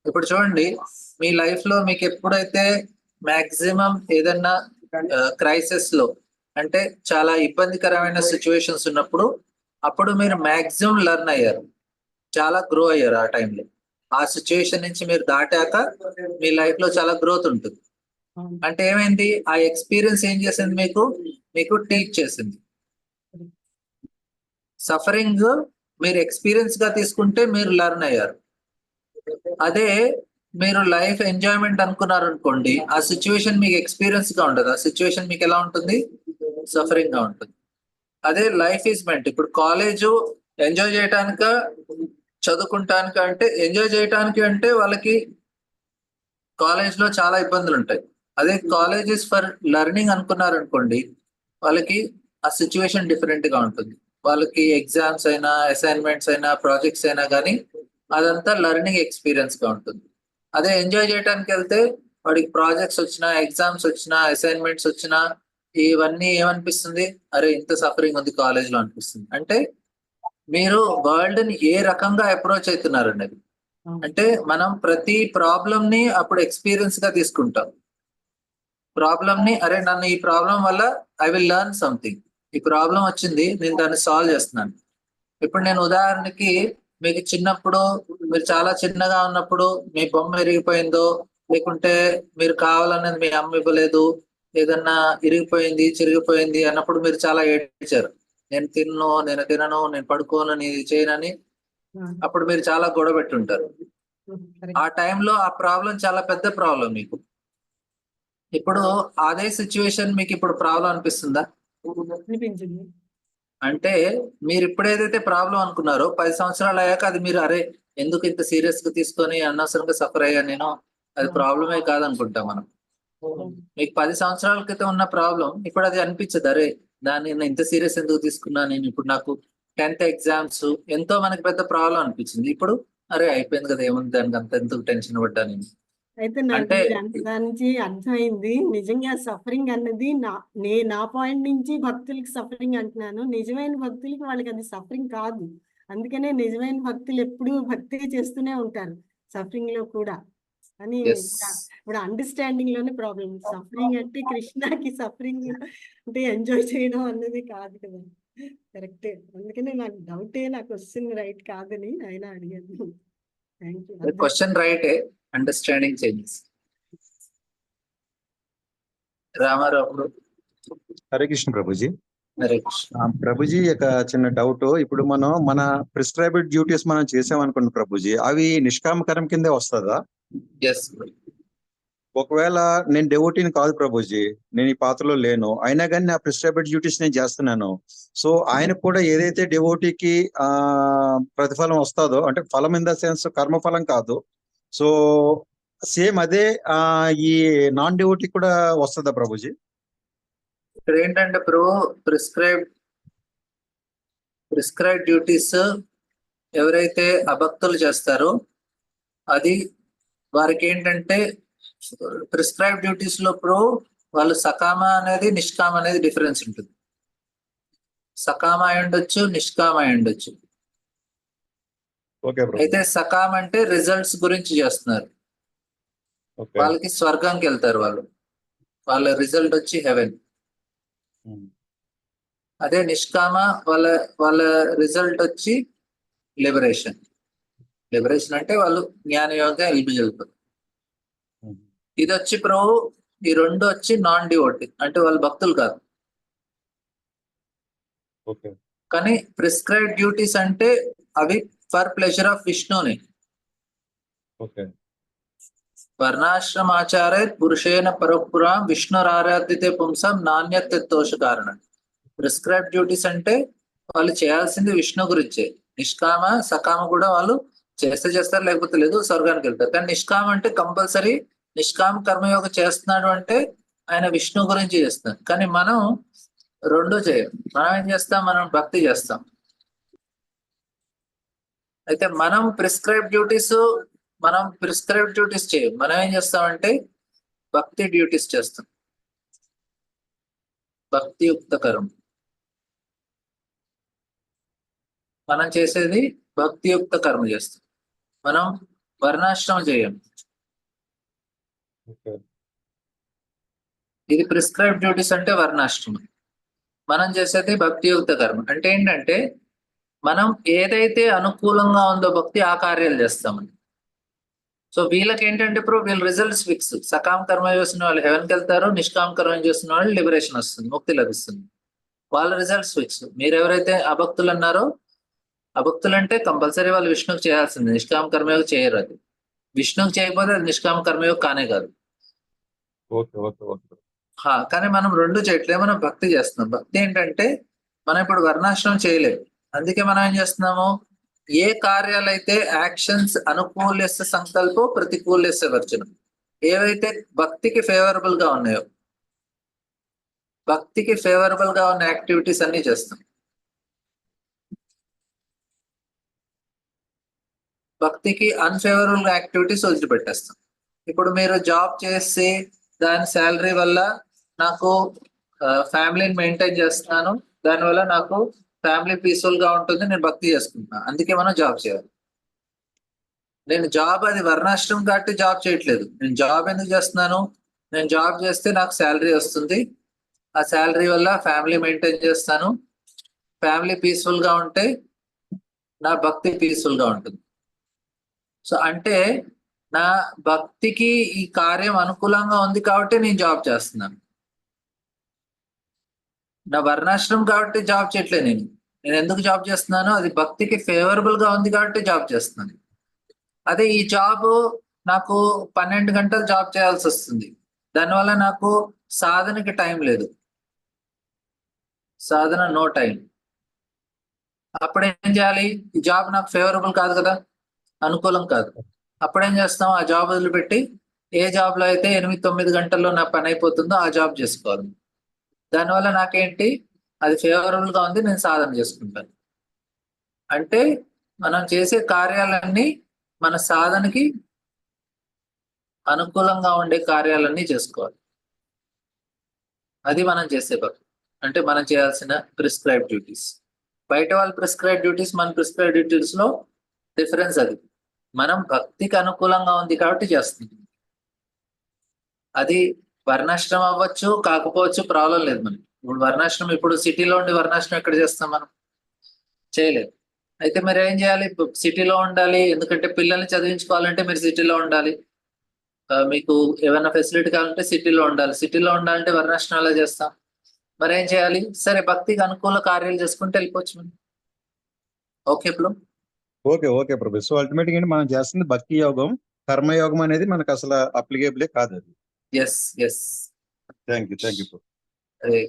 ఇప్పుడు చూడండి, మీ లైఫ్ లో మీకు ఎప్పుడైతే మాక్సిమం ఏదన్నా క్రైసిస్ లో అంటే చాలా ఇబ్బందికరమైన సిచ్యువేషన్స్ ఉన్నప్పుడు అప్పుడు మీరు మాక్సిమం లెర్న్ అయ్యారు, చాలా గ్రో అయ్యారు. ఆ టైంలో ఆ సిచ్యువేషన్ నుంచి మీరు దాటాక మీ లైఫ్ లో చాలా గ్రోత్ ఉంటుంది. అంటే ఏమైంది, ఆ ఎక్స్పీరియన్స్ ఏం చేసింది, మీకు టీచ్ చేసింది. సఫరింగ్ మీరు ఎక్స్పీరియన్స్ గా తీసుకుంటే మీరు లెర్న్ అయ్యారు. అదే మీరు లైఫ్ ఎంజాయ్మెంట్ అనుకున్నారు అనుకోండి, ఆ సిచ్యువేషన్ మీకు ఎక్స్పీరియన్స్ గా ఉండదు, ఆ సిచ్యువేషన్ మీకు ఎలా ఉంటుంది, సఫరింగ్ గా ఉంటుంది. అదే లైఫ్ ఈజ్ మెంట్. ఇప్పుడు కాలేజ్ ఎంజాయ్ చేయటానిక చదువుకుంటానిక అంటే, ఎంజాయ్ చేయటానికి అంటే వాళ్ళకి కాలేజ్ లో చాలా ఇబ్బందులు ఉంటాయి. అదే కాలేజ్ ఇస్ ఫర్ లెర్నింగ్ అనుకున్నారు అనుకోండి, వాళ్ళకి ఆ సిచ్యువేషన్ డిఫరెంట్ గా ఉంటుంది. వాళ్ళకి ఎగ్జామ్స్ అయినా, అసైన్మెంట్స్ అయినా, ప్రాజెక్ట్స్ అయినా కానీ అదంతా లెర్నింగ్ ఎక్స్పీరియన్స్ గా ఉంటుంది. అదే ఎంజాయ్ చేయడానికి వెళ్తే వాడికి ప్రాజెక్ట్స్ వచ్చినా, ఎగ్జామ్స్ వచ్చినా, అసైన్మెంట్స్ వచ్చినా ఇవన్నీ ఏమనిపిస్తుంది, అరే ఇంత సఫరింగ్ ఉంది కాలేజ్ లో అనిపిస్తుంది. అంటే మీరు వరల్డ్ ని ఏ రకంగా అప్రోచ్ అవుతున్నారండి అది. అంటే మనం ప్రతి ప్రాబ్లం ని అప్పుడు ఎక్స్పీరియన్స్ గా తీసుకుంటాం. ప్రాబ్లం ని, అరే నన్ను ఈ ప్రాబ్లం వల్ల ఐ విల్ లెర్న్ సంథింగ్. ఈ ప్రాబ్లం వచ్చింది, నేను దాన్ని సాల్వ్ చేస్తున్నాను. ఇప్పుడు నేను ఉదాహరణకి మీకు చిన్నప్పుడు మీరు చాలా చిన్నగా ఉన్నప్పుడు మీ బొమ్మ విరిగిపోయిందో, లేకుంటే మీరు కావాలనేది మీ అమ్మ ఇవ్వలేదు, ఏదన్నా ఇరిగిపోయింది, చిరిగిపోయింది అన్నప్పుడు మీరు చాలా ఏడ్చారు. నేను తినను, నేను పడుకోను, నేను ఇది చేయనని. అప్పుడు మీరు చాలా గొడవ పెట్టుంటారు. ఆ టైంలో ఆ ప్రాబ్లం చాలా పెద్ద ప్రాబ్లం మీకు. ఇప్పుడు అదే సిచ్యువేషన్ మీకు ఇప్పుడు ప్రాబ్లం అనిపిస్తుందా? అనిపించింది. అంటే మీరు ఇప్పుడు ఏదైతే ప్రాబ్లం అనుకున్నారో 10 సంవత్సరాలు అయ్యాక అది మీరు అరే ఎందుకు ఇంత సీరియస్ గా తీసుకొని అనవసరంగా సఫర్ అయ్యా నేను, అది ప్రాబ్లమే కాదనుకుంటాం మనం. మీకు 10 సంవత్సరాల క్రితం ఉన్న ప్రాబ్లం ఇప్పుడు అది అనిపించదు, అరే దాన్ని నేను ఇంత సీరియస్ ఎందుకు తీసుకున్నా, నేను ఇప్పుడు నాకు 10th ఎగ్జామ్స్ ఎంతో మనకి పెద్ద ప్రాబ్లం అనిపించింది. ఇప్పుడు అరే అయిపోయింది కదా, ఏముంది దానికి అంత ఎందుకు టెన్షన్ పడ్డా నేను. అయితే నాకు అంటే దాని నుంచి అర్థమైంది, నిజంగా సఫరింగ్ అన్నది నా పాయింట్ నుంచి భక్తులకి సఫరింగ్ అంటున్నాను. నిజమైన భక్తులకి వాళ్ళకి అది సఫరింగ్ కాదు. అందుకనే నిజమైన భక్తులు ఎప్పుడూ భక్తి చేస్తూనే ఉంటారు సఫరింగ్ లో కూడా అని. ఇప్పుడు అండర్స్టాండింగ్ లోనే ప్రాబ్లం. సఫరింగ్ అంటే కృష్ణకి సఫరింగ్ అంటే ఎంజాయ్ చేయడం అన్నది కాదు కదా. కరెక్టే. అందుకనే నాకు డౌటే, నా క్వశ్చన్ రైట్ కాదని ఆయన అడిగాను. Thank you. క్వశ్చన్ రైటే, అండర్స్టాండింగ్ చేంజెస్. రామారావు. హరే కృష్ణ ప్రభుజీ. హరే కృష్ణ. ప్రభుజీ ఒక చిన్న డౌట్. ఇప్పుడు మనం మన ప్రిస్క్రైబ్డ్ డ్యూటీస్ మనం చేసామనుకోండి ప్రభుజీ, అవి నిష్కామకరం కిందే వస్తుందా? ఎస్. ఒకవేళ నేను డెవోటీని కాదు ప్రభుజీ, నేను ఈ పాత్రలో లేను, అయినా కానీ నా ప్రిస్క్రైబ్డ్ డ్యూటీస్ నేను చేస్తున్నాను. సో ఆయనకు కూడా ఏదైతే డెవోటీకి ప్రతిఫలం వస్తుందో, అంటే ఫలం ఇన్ ద సెన్స్ కర్మఫలం కాదు, సో సేమ్ అదే ఈ నాన్ డెవోటీ కూడా వస్తుందా ప్రభుజీ? ఇక్కడ ఏంటంటే ప్రిస్క్రైబ్ డ్యూటీస్ ఎవరైతే అభక్తులు చేస్తారో అది వారికి ఏంటంటే ప్రిస్క్రైబ్ డ్యూటీస్ లో వాళ్ళు సకామ అనేది, నిష్కామ అనేది డిఫరెన్స్ ఉంటుంది. సకామ అయి ఉండొచ్చు, నిష్కామ అయి ఉండొచ్చు. అయితే సకామ అంటే రిజల్ట్స్ గురించి చేస్తున్నారు, వాళ్ళకి స్వర్గంకి వెళ్తారు వాళ్ళ రిజల్ట్ వచ్చి హెవెన్. అదే నిష్కామ వాళ్ళ రిజల్ట్ వచ్చి లిబరేషన్. లిబరేషన్ అంటే వాళ్ళు జ్ఞానయోగంగా ఎలిజిబుల్. ఇది వచ్చి ఈ రెండు వచ్చి నాన్ డివోటీ, అంటే వాళ్ళు భక్తులు కాదు. కానీ ప్రిస్క్రైబ్ డ్యూటీస్ అంటే అవి ఫర్ ప్లెజర్ ఆఫ్ విష్ణుని. వర్ణాశ్రమాచార్య పురుషేణ పరోపురా విష్ణురారాధ్యతే పుంసం నాణ్యతోష కారణం. ప్రిస్క్రైబ్ డ్యూటీస్ అంటే వాళ్ళు చేయాల్సింది విష్ణు గురించే. నిష్కామ సకామ కూడా వాళ్ళు చేస్తారు, లేకపోతే లేదు, స్వర్గానికి వెళ్తారు. కానీ నిష్కామ అంటే కంపల్సరీ నిష్కామ కర్మయోగ చేస్తున్నాడు అంటే ఆయన విష్ణు గురించి చేస్తున్నాడు. కానీ మనం రెండు చేయం. మనం ఏం చేస్తాం, మనం భక్తి చేస్తాం. అయితే మనం ప్రిస్క్రైబ్ డ్యూటీస్ చేయం. మనం ఏం చేస్తామంటే భక్తి డ్యూటీస్ చేస్తాం, భక్తియుక్త కర్మ. మనం చేసేది భక్తియుక్త కర్మ చేస్తాం, మనం వర్ణాశ్రమం చేయం. ఓకే. ఇది ప్రిస్క్రైబ్ డ్యూటీస్ అంటే వర్ణాశ్రమం, మనం చేసేది భక్తియుక్త కర్మ. అంటే ఏంటంటే మనం ఏదైతే అనుకూలంగా ఉందో భక్తి ఆ కార్యాలు చేస్తామని. సో వీళ్ళకి ఏంటంటే ఇప్పుడు వీళ్ళ రిజల్ట్స్ ఫిక్స్. సకామ కర్మ చేసిన వాళ్ళు హెవెన్కి వెళ్తారు, నిష్కామ కర్మ చేసిన వాళ్ళు లిబరేషన్ వస్తుంది, ముక్తి లభిస్తుంది. వాళ్ళ రిజల్ట్స్ ఫిక్స్. మీరు ఎవరైతే అభక్తులు అన్నారో, అభక్తులు అంటే కంపల్సరీ వాళ్ళు విష్ణుకు చేయాల్సింది, నిష్కామ కర్మయోగం చేయరు. అది విష్ణుకు చేయకపోతే అది నిష్కామ కర్మయోగం కానే కాదు. Okay okay okay. కానీ మనం రెండు చేయట్లేదు, మనం భక్తి చేస్తున్నాం. భక్తి ఏంటంటే మనం ఇప్పుడు వర్ణాశ్రమం చేయలేదు, అందుకే మనం ఏం చేస్తున్నాము, ఏ కార్యాలైతే యాక్షన్స్ అనుకూల్యస్య సంకల్పో ప్రతికూల్యస్య వర్జనం, ఏవైతే భక్తికి ఫేవరబుల్ గా ఉన్నాయో, భక్తికి ఫేవరబుల్ గా ఉన్న యాక్టివిటీస్ అన్ని చేస్తాం. భక్తికి అన్ఫేవరబుల్ యాక్టివిటీస్ వదిలిపెట్టేస్తాం. ఇప్పుడు మీరు జాబ్ చేసి దాని శాలరీ వల్ల నాకు ఫ్యామిలీని మెయింటైన్ చేస్తున్నాను, దానివల్ల నాకు ఫ్యామిలీ పీస్ఫుల్ గా ఉంటుంది, నేను భక్తి చేసుకుంటున్నాను, అందుకే మనం జాబ్ చేయాలి. నేను జాబ్ అది వర్ణాశ్రమం కాబట్టి జాబ్ చేయట్లేదు. నేను జాబ్ ఎందుకు చేస్తున్నాను, నేను జాబ్ చేస్తే నాకు శాలరీ వస్తుంది, ఆ శాలరీ వల్ల ఫ్యామిలీ మెయింటైన్ చేస్తాను, ఫ్యామిలీ పీస్ఫుల్ గా ఉంటే నా భక్తి పీస్ఫుల్ గా ఉంటుంది. సో అంటే నా భక్తికి ఈ కార్యం అనుకూలంగా ఉంది కాబట్టి నేను జాబ్ చేస్తున్నాను. నా వర్ణాశ్రమం కాబట్టి జాబ్ చేయట్లేదు. నేను ఎందుకు జాబ్ చేస్తున్నాను, అది భక్తికి ఫేవరబుల్ గా ఉంది కాబట్టి జాబ్ చేస్తున్నాను. అదే ఈ జాబ్ నాకు 12 గంటలు జాబ్ చేయాల్సి వస్తుంది, దానివల్ల నాకు సాధనకి టైం లేదు, సాధన నో టైం. అప్పుడేం చేయాలి, ఈ జాబ్ నాకు ఫేవరబుల్ కాదు కదా, అనుకూలం కాదు. అప్పుడేం చేస్తాం, ఆ జాబ్ వదిలిపెట్టి ఏ జాబ్ లో అయితే 8-9 గంటల్లో నా పని అయిపోతుందో ఆ జాబ్ చేసుకోవాలి. దానివల్ల నాకేంటి, అది ఫేవరబుల్ గా ఉంది, నేను సాధన చేసుకుంటాను. అంటే మనం చేసే కార్యాలన్నీ మన సాధనకి అనుకూలంగా ఉండే కార్యాలన్నీ చేసుకోవాలి. అది మనం చేసే భక్తి, అంటే మనం చేయాల్సిన ప్రిస్క్రైబ్ డ్యూటీస్. బయట వాళ్ళు ప్రిస్క్రైబ్ డ్యూటీస్, మన ప్రిస్క్రైబ్ డ్యూటీస్ లో డిఫరెన్స్ అది. మనం భక్తికి అనుకూలంగా ఉంది కాబట్టి చేస్తుంది. అది వర్ణాశ్రమం అవ్వచ్చు కాకపోవచ్చు, ప్రాబ్లం లేదు మనకి. ఇప్పుడు వర్ణాశ్రమం, ఇప్పుడు సిటీలో ఉండి వర్ణాశ్రమం ఎక్కడ చేస్తాం మనం, చేయలేదు. అయితే మీరు ఏం చేయాలి, సిటీలో ఉండాలి, ఎందుకంటే పిల్లల్ని చదివించుకోవాలంటే మీరు సిటీలో ఉండాలి, మీకు ఏమైనా ఫెసిలిటీ కావాలంటే సిటీలో ఉండాలి. సిటీలో ఉండాలంటే వర్ణాశ్రమాలు చేస్తాం. మరి ఏం చేయాలి, సరే భక్తికి అనుకూల కార్యాలు చేసుకుంటే వెళ్ళిపోవచ్చు మనం. ఓకే ఇప్పుడు ఓకే ఓకే ప్రభు. సో అల్టిమేట్ గా మనం చేస్తుంది భక్తి యోగం, కర్మయోగం అనేది మనకు అసలు అప్లికేబులే కాదు అది. Yes yes. Thank you Prabhu. అదే,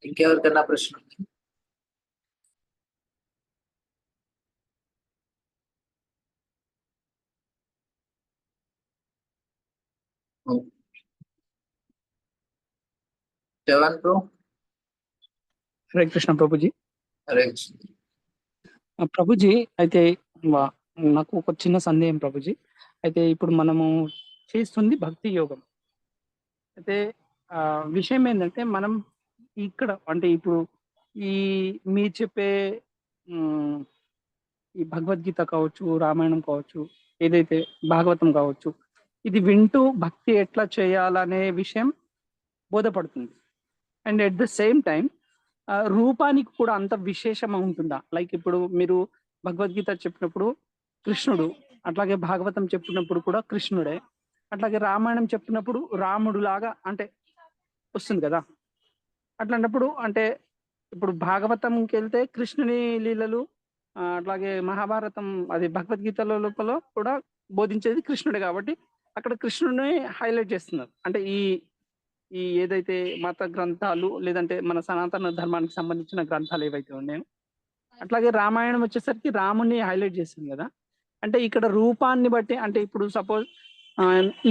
ఇంకెవరికన్నా ప్రశ్న ఉంది? జవాన్ బ్రో. హరే కృష్ణ ప్రభుజీ. హరే ప్రభుజీ, అయితే నాకు ఒక చిన్న సందేహం ప్రభుజీ. అయితే ఇప్పుడు మనము చేస్తుంది భక్తి యోగం. అయితే విషయం ఏంటంటే మనం ఇక్కడ అంటే ఇప్పుడు ఈ మీరు చెప్పే ఈ భగవద్గీత కావచ్చు, రామాయణం కావచ్చు, ఏదైతే భాగవతం కావచ్చు, ఇది వింటూ భక్తి ఎట్లా చేయాలనే విషయం బోధపడుతుంది. And at the same time రూపానికి కూడా అంత విశేషం ఉంటుందా? లైక్ ఇప్పుడు మీరు భగవద్గీత చెప్పినప్పుడు కృష్ణుడు, అట్లాగే భాగవతం చెప్పినప్పుడు కూడా కృష్ణుడే, అట్లాగే రామాయణం చెప్పినప్పుడు రాముడు లాగా అంటే వస్తుంది కదా. అట్లాంటప్పుడు అంటే ఇప్పుడు భాగవతంకి వెళ్తే కృష్ణుని లీలలు, అట్లాగే మహాభారతం అది భగవద్గీతల లోపల కూడా బోధించేది కృష్ణుడే కాబట్టి అక్కడ కృష్ణుడిని హైలైట్ చేస్తున్నారు. అంటే ఈ ఈ ఏదైతే మత గ్రంథాలు లేదంటే మన సనాతన ధర్మానికి సంబంధించిన గ్రంథాలు ఏవైతే ఉన్నాయో, అట్లాగే రామాయణం వచ్చేసరికి రాముని హైలైట్ చేస్తుంది కదా. అంటే ఇక్కడ రూపాన్ని బట్టి అంటే ఇప్పుడు సపోజ్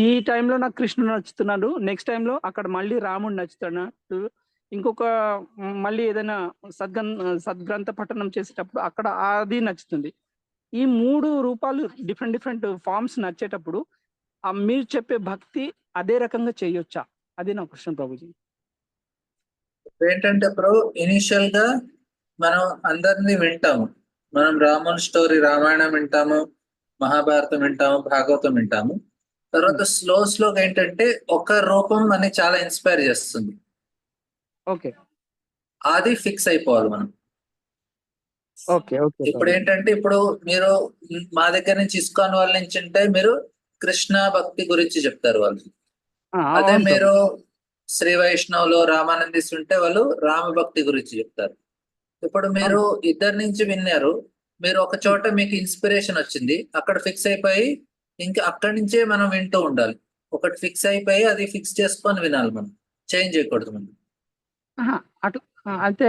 ఈ టైంలో నాకు కృష్ణుడు నచ్చుతున్నాడు, నెక్స్ట్ టైంలో అక్కడ మళ్ళీ రాముడు నచ్చుతున్నాడు, ఇంకొక మళ్ళీ ఏదైనా సద్గ్రంథ పఠనం చేసేటప్పుడు అక్కడ అది నచ్చుతుంది. ఈ 3 రూపాలు డిఫరెంట్ డిఫరెంట్ ఫార్మ్స్ నచ్చేటప్పుడు మీరు చెప్పే భక్తి అదే రకంగా చేయొచ్చా? అది నా క్వశ్చన్ ప్రభుజీ. ఏంటంటే బ్రో, ఇనిషియల్ గా మనం అందరినీ వింటాము. మనం రాముని స్టోరీ రామాయణం వింటాము, మహాభారతం వింటాము, భాగవతం వింటాము. తర్వాత స్లోగా ఏంటంటే ఒక రూపం మనకి చాలా ఇన్స్పైర్ చేస్తుంది. ఓకే అది ఫిక్స్ అయిపోవాలి మనం. ఓకే ఓకే ఇప్పుడు ఏంటంటే ఇప్పుడు మీరు మా దగ్గర నుంచి ఇస్కాన్ వాళ్ళ నుంచి అంటే మీరు కృష్ణ భక్తి గురించి చెప్తారు వాళ్ళు. అదే అవును మీరు శ్రీ వైష్ణవులో రామానందిస్ ఉంటే వాళ్ళు రామ భక్తి గురించి చెప్తారు. ఇప్పుడు మీరు ఇద్దరి నుంచి విన్నారు, మీరు ఒక చోట మీకు ఇన్స్పిరేషన్ వచ్చింది, అక్కడ ఫిక్స్ అయిపోయి ఇంకా అక్కడి నుంచే మనం వింటూ ఉండాలి. ఒకటి ఫిక్స్ అయిపోయి అది ఫిక్స్ చేసుకొని వినాలి, మనం చేంజ్ చేయకూడదు. మనం అట్లా అయితే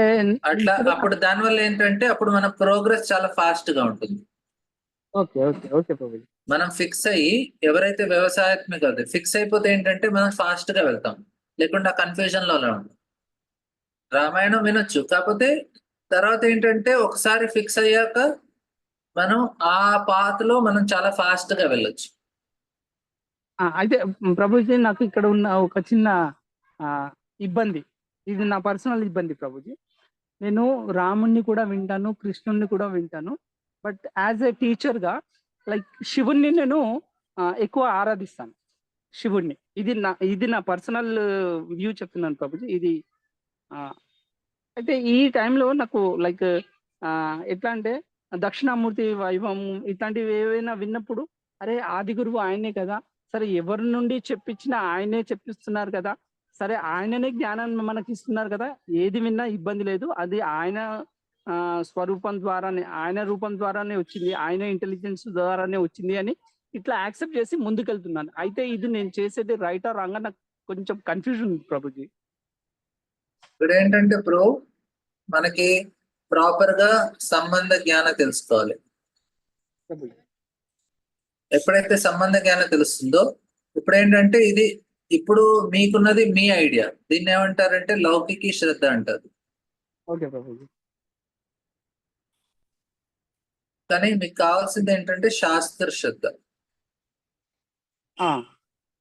అట్లా అప్పుడు దానివల్ల ఏంటంటే అప్పుడు మన ప్రోగ్రెస్ చాలా ఫాస్ట్ గా ఉంటుంది. Okay okay okay Prabhuji. మనం ఫిక్స్ అయ్యి ఎవరైతే వ్యవసాయాత్మక ఫిక్స్ అయిపోతే ఏంటంటే మనం ఫాస్ట్ గా వెళ్తాం, లేకుండా కన్ఫ్యూజన్ లో ఉంటాం. రామాయణం వినొచ్చు, కాకపోతే తర్వాత ఏంటంటే ఒకసారి ఫిక్స్ అయ్యాక మనం ఆ పాత్ లో మనం చాలా ఫాస్ట్ గా వెళ్ళొచ్చు. అయితే ప్రభుజీ నాకు ఇక్కడ ఉన్న ఒక చిన్న ఇబ్బంది, ఇది నా పర్సనల్ ఇబ్బంది ప్రభుజీ. నేను రాముణ్ణి కూడా వింటాను, కృష్ణుణ్ణి కూడా వింటాను, బట్ యాజ్ ఏ టీచర్ గా లైక్ శివుణ్ణి నేను ఎక్కువ ఆరాధిస్తాను, శివుణ్ణి. ఇది నా పర్సనల్ వ్యూ చెప్తున్నాను ప్రభుజీ. ఇది అయితే ఈ టైంలో నాకు లైక్ ఎట్లా అంటే దక్షిణామూర్తి వైభవం ఇట్లాంటివి ఏవైనా విన్నప్పుడు, అరే ఆది గురువు ఆయనే కదా, సరే ఎవరి నుండి చెప్పించినా ఆయనే చెప్పిస్తున్నారు కదా, సరే ఆయననే జ్ఞానాన్ని మనకి ఇస్తున్నారు కదా, ఏది విన్నా ఇబ్బంది లేదు, అది ఆయన స్వరూపం ద్వారానే, ఆయన రూపం ద్వారానే వచ్చింది, ఆయన ఇంటెలిజెన్స్ ద్వారానే వచ్చింది అని ఇట్లా యాక్సెప్ట్ చేసి ముందుకెళ్తున్నాను. అయితే ఇది నేను చేసేది రైట్ ఆర్ రాంగ్ అని నాకు కొంచెం కన్ఫ్యూజన్ ఉంది ప్రభుజీ. ఇక్కడ ఏంటంటే బ్రో, మనకి ప్రాపర్ గా సంబంధ జ్ఞానం తెలుసుకోవాలి. ఎప్పుడైతే సంబంధ జ్ఞానం తెలుస్తుందో, ఇప్పుడు ఏంటంటే ఇది ఇప్పుడు మీకున్నది మీ ఐడియా, దీన్ని ఏమంటారంటే లౌకికి శ్రద్ధ అంటారు. ఓకే ప్రభుజీ. కానీ మీకు కావాల్సింది ఏంటంటే శాస్త్ర శ్రద్ధ.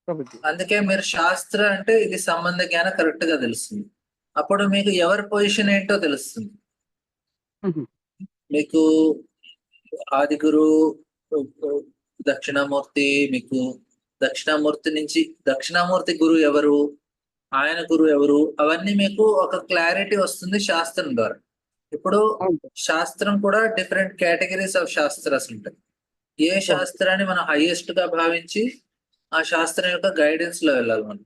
ప్రభుజీ. అందుకే మీరు శాస్త్ర అంటే ఇది సంబంధ జ్ఞానం కరెక్ట్ గా తెలుస్తుంది. అప్పుడు మీకు ఎవరి పొజిషన్ ఏంటో తెలుస్తుంది. మీకు ఆది గురు, దక్షిణామూర్తి, మీకు దక్షిణామూర్తి నుంచి దక్షిణామూర్తి గురువు ఎవరు, ఆయన గురువు ఎవరు, అవన్నీ మీకు ఒక క్లారిటీ వస్తుంది శాస్త్రం ద్వారా. ఇప్పుడు శాస్త్రం కూడా డిఫరెంట్ కేటగిరీస్ ఆఫ్ శాస్త్రాస్ ఉంటాయి. ఏ శాస్త్రాన్ని మనం హైయెస్ట్ గా భావించి ఆ శాస్త్రం యొక్క గైడెన్స్ లో వెళ్ళాలి మనం.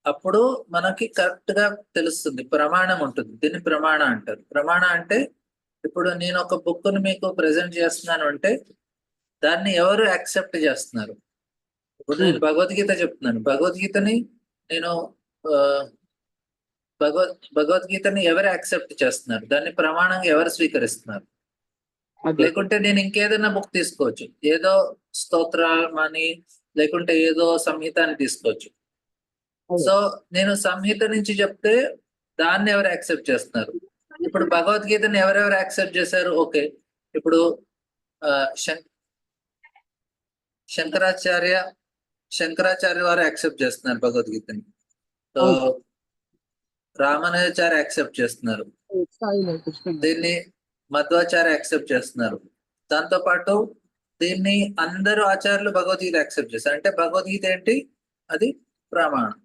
అప్పుడు మనకి కరెక్ట్ గా తెలుస్తుంది. ప్రమాణం ఉంటుంది, దీన్ని ప్రమాణ అంటారు. ప్రమాణ అంటే ఇప్పుడు నేను ఒక బుక్ ను మీకు ప్రెజెంట్ చేస్తున్నాను అంటే దాన్ని ఎవరు యాక్సెప్ట్ చేస్తున్నారు. ఇప్పుడు నేను భగవద్గీత చెప్తున్నాను, భగవద్గీతని నేను భగవద్గీతని ఎవరు యాక్సెప్ట్ చేస్తున్నారు, దాన్ని ప్రమాణంగా ఎవరు స్వీకరిస్తున్నారు. లేకుంటే నేను ఇంకేదైనా బుక్ తీసుకోవచ్చు, ఏదో స్తోత్రాన్ని లేకుంటే ఏదో సంహితాన్ని తీసుకోవచ్చు. సో నేను సంహిత నుంచి చెప్తే దాన్ని ఎవరు యాక్సెప్ట్ చేస్తున్నారు. ఇప్పుడు భగవద్గీతని ఎవరెవరు యాక్సెప్ట్ చేశారు, ఓకే. ఇప్పుడు శంకరాచార్య వారు యాక్సెప్ట్ చేస్తున్నారు భగవద్గీతని, సో రామానుజాచార్య యాక్సెప్ట్ చేస్తున్నారు, దీన్ని మధ్వాచార్య యాక్సెప్ట్ చేస్తున్నారు. దాంతో పాటు దీన్ని అందరూ ఆచార్యులు భగవద్గీత యాక్సెప్ట్ చేస్తారు. అంటే భగవద్గీత ఏంటి, అది ప్రమాణం.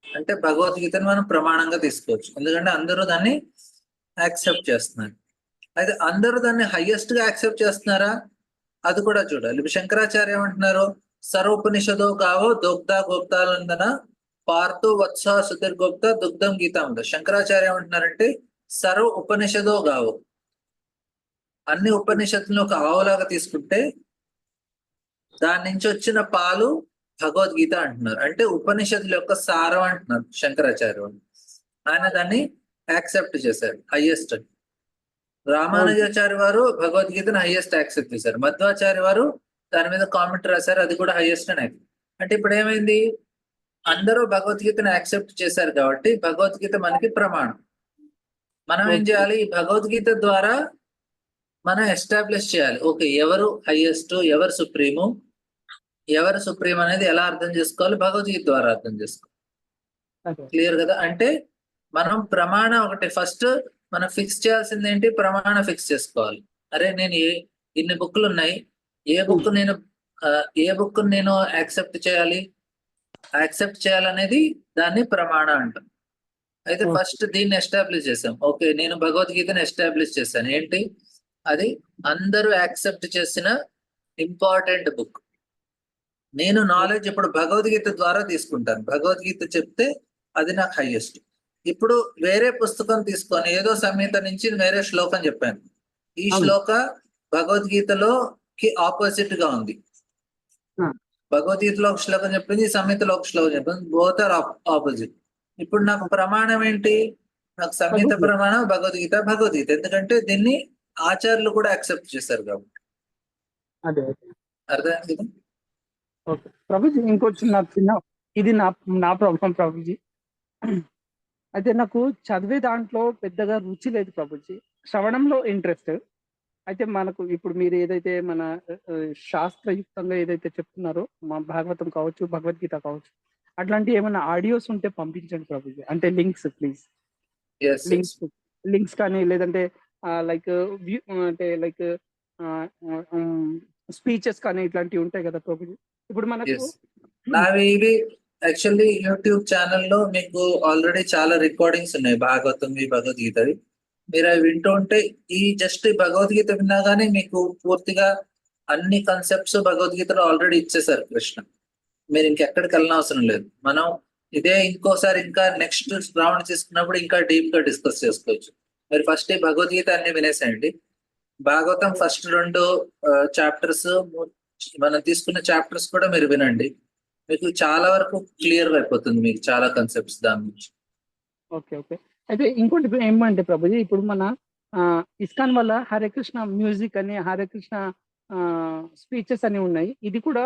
అంటే భగవద్గీతను మనం ప్రమాణంగా తీసుకోవచ్చు, ఎందుకంటే అందరూ దాన్ని యాక్సెప్ట్ చేస్తున్నారు. అయితే అందరూ దాన్ని హైయెస్ట్ గా యాక్సెప్ట్ చేస్తున్నారా, అది కూడా చూడాలి. ఇప్పుడు శంకరాచార్య ఏమంటున్నారు, సర్వోపనిషదో గావో దోగ్ధ గోప్తాలందన పార్థో వత్స సుధీర్గోప్త దుగ్ధం గీతాంగ. శంకరాచార్య ఏమంటున్నారంటే సర్వ ఉపనిషదో గావో, అన్ని ఉపనిషత్తులను ఒక ఆవులాగా తీసుకుంటే దాని నుంచి వచ్చిన పాలు భగవద్గీత అంటున్నారు. అంటే ఉపనిషత్తుల యొక్క సారం అంటున్నారు శంకరాచార్య. ఆయన దాన్ని యాక్సెప్ట్ చేశారు హైయెస్ట్. రామానుజాచార్య వారు భగవద్గీతను హైయెస్ట్ యాక్సెప్ట్ చేశారు. మధ్వాచార్య వారు దాని మీద కామెంట్ రాశారు, అది కూడా హైయెస్ట్ అని. అంటే ఇప్పుడు ఏమైంది, అందరూ భగవద్గీతను యాక్సెప్ట్ చేశారు కాబట్టి భగవద్గీత మనకి ప్రమాణం. మనం ఏం చేయాలి, ఈ భగవద్గీత ద్వారా మనం ఎస్టాబ్లిష్ చేయాలి, ఓకే ఎవరు హైయెస్ట్, ఎవరు సుప్రీము, ఎవరు సుప్రీం అనేది ఎలా అర్థం చేసుకోవాలి, భగవద్గీత ద్వారా అర్థం చేసుకోవాలి. క్లియర్ కదా. అంటే మనం ప్రమాణం ఒకటి ఫస్ట్ మనం ఫిక్స్ చేయాల్సింది ఏంటి, ప్రమాణం ఫిక్స్ చేసుకోవాలి. అరే నేను ఇన్ని బుక్లు ఉన్నాయి, ఏ బుక్ నేను యాక్సెప్ట్ చేయాలనేది దాన్ని ప్రమాణం అంటాం. అయితే Okay. ఫస్ట్ దీన్ని ఎస్టాబ్లిష్ చేసాం. ఓకే, నేను భగవద్గీతను ఎస్టాబ్లిష్ చేశాను. ఏంటి అది? అందరూ యాక్సెప్ట్ చేసిన ఇంపార్టెంట్ బుక్. నేను నాలెడ్జ్ ఇప్పుడు భగవద్గీత ద్వారా తీసుకుంటాను. భగవద్గీత చెప్తే అది నాకు హైయెస్ట్. ఇప్పుడు వేరే పుస్తకం తీసుకొని ఏదో సంహిత నుంచి వేరే శ్లోకం చెప్పాను. ఈ అవును. శ్లోక భగవద్గీతలోకి ఆపోజిట్ గా ఉంది. Hmm. భగవద్గీతలో ఒక శ్లోకం చెప్పింది, ఈ సంహితలో ఒక శ్లోకం చెప్పింది, బోత్ ఆర్ ఆపోజిట్. ఇప్పుడు నాకు ప్రమాణం ఏంటి? నాకు సంహిత భగవద్గీత. ప్రమాణం భగవద్గీత. ఎందుకంటే దీన్ని ఆచార్యులు కూడా యాక్సెప్ట్ చేశారు కాబట్టి. అదే అర్థమైంది కదా? ఓకే ప్రభుజీ, ఇంకొచ్చి ఇది నా ప్రాబ్లం ప్రభుజీ. అయితే నాకు చదివే దాంట్లో పెద్దగా రుచి లేదు ప్రభుజీ, శ్రవణంలో ఇంట్రెస్ట్. అయితే మనకు ఇప్పుడు మీరు ఏదైతే మన శాస్త్రయుక్తంగా ఏదైతే చెప్తున్నారో, మా భాగవతం కావచ్చు, భగవద్గీత కావచ్చు, అట్లాంటి ఏమైనా ఆడియోస్ ఉంటే పంపించండి ప్రభుజీ. అంటే links please, Yes, yes. Links కానీ లేదంటే లైక్ అంటే లైక్ స్పీచెస్ కానీ ఇట్లాంటివి ఉంటాయి కదా ప్రభుజీ. ఇప్పుడు మనకు Yes. నావి ఇవి యాక్చువల్లీ యూట్యూబ్ ఛానల్లో మీకు ఆల్రెడీ చాలా రికార్డింగ్స్ ఉన్నాయి, భాగవతంవి, భగవద్గీతవి. మీరు అవి వింటూ ఉంటే ఈ జస్ట్ భగవద్గీత విన్నా కానీ మీకు పూర్తిగా అన్ని కాన్సెప్ట్స్ భగవద్గీతలో ఆల్రెడీ ఇచ్చేసారు కృష్ణ. మీరు ఇంకెక్కడికి వెళ్ళిన అవసరం లేదు. మనం ఇదే ఇంకోసారి ఇంకా నెక్స్ట్ రౌండ్ తీసుకున్నప్పుడు ఇంకా డీప్ గా డిస్కస్ చేసుకోవచ్చు. మీరు ఫస్ట్ ఈ భగవద్గీత అన్ని వినేసేయండి. భాగవతం ఫస్ట్ 2 చాప్టర్స్, మనం తీసుకున్న చాప్టర్స్ కూడా మీరు వినండి. మీకు చాలా వరకు క్లియర్ అయిపోతుంది, మీకు చాలా కాన్సెప్ట్స్ దాని నుంచి. Okay okay. అయితే ఇంకోటి ఏమంటే ప్రభుజీ, ఇప్పుడు మన ఇస్కాన్ వల్ల హరే కృష్ణ మ్యూజిక్ అని, హరే కృష్ణ స్పీచెస్ అని ఉన్నాయి. ఇది కూడా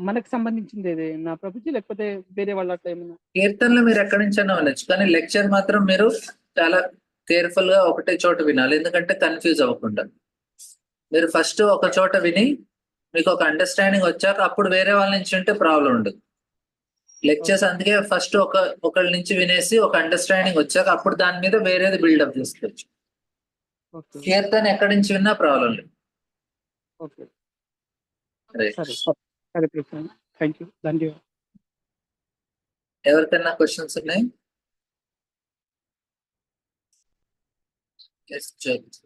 మనకు సంబంధించింది నా ప్రభుజీ, లేకపోతే వేరే వాళ్ళ అట్లా ఏమైనా? కీర్తనలు మీరు ఎక్కడి నుంచైనా వినొచ్చు, కానీ లెక్చర్ మాత్రం మీరు చాలా కేర్ఫుల్ గా ఒకటే చోట వినాలి, ఎందుకంటే కన్ఫ్యూజ్ అవ్వకుండా. మీరు ఫస్ట్ ఒక చోట విని మీకు ఒక అండర్స్టాండింగ్ వచ్చాక అప్పుడు వేరే వాళ్ళ నుంచి ఉంటే ప్రాబ్లం ఉండదు. లెక్చర్స్ అందుకే ఫస్ట్ ఒకళ్ళ నుంచి వినేసి ఒక అండర్స్టాండింగ్ వచ్చాక అప్పుడు దాని మీద వేరేది బిల్డప్ చేసుకోవచ్చు. ఓకే కీర్తన ఎక్కడి నుంచి విన్నా ప్రాబ్లం లేదు. Okay right. సరే సరే కృష్ణ, థ్యాంక్ యూ, ధన్యవాదాలు. ఎవరికైనా క్వశ్చన్స్ ఉన్నాయి? Yes, Jyoti.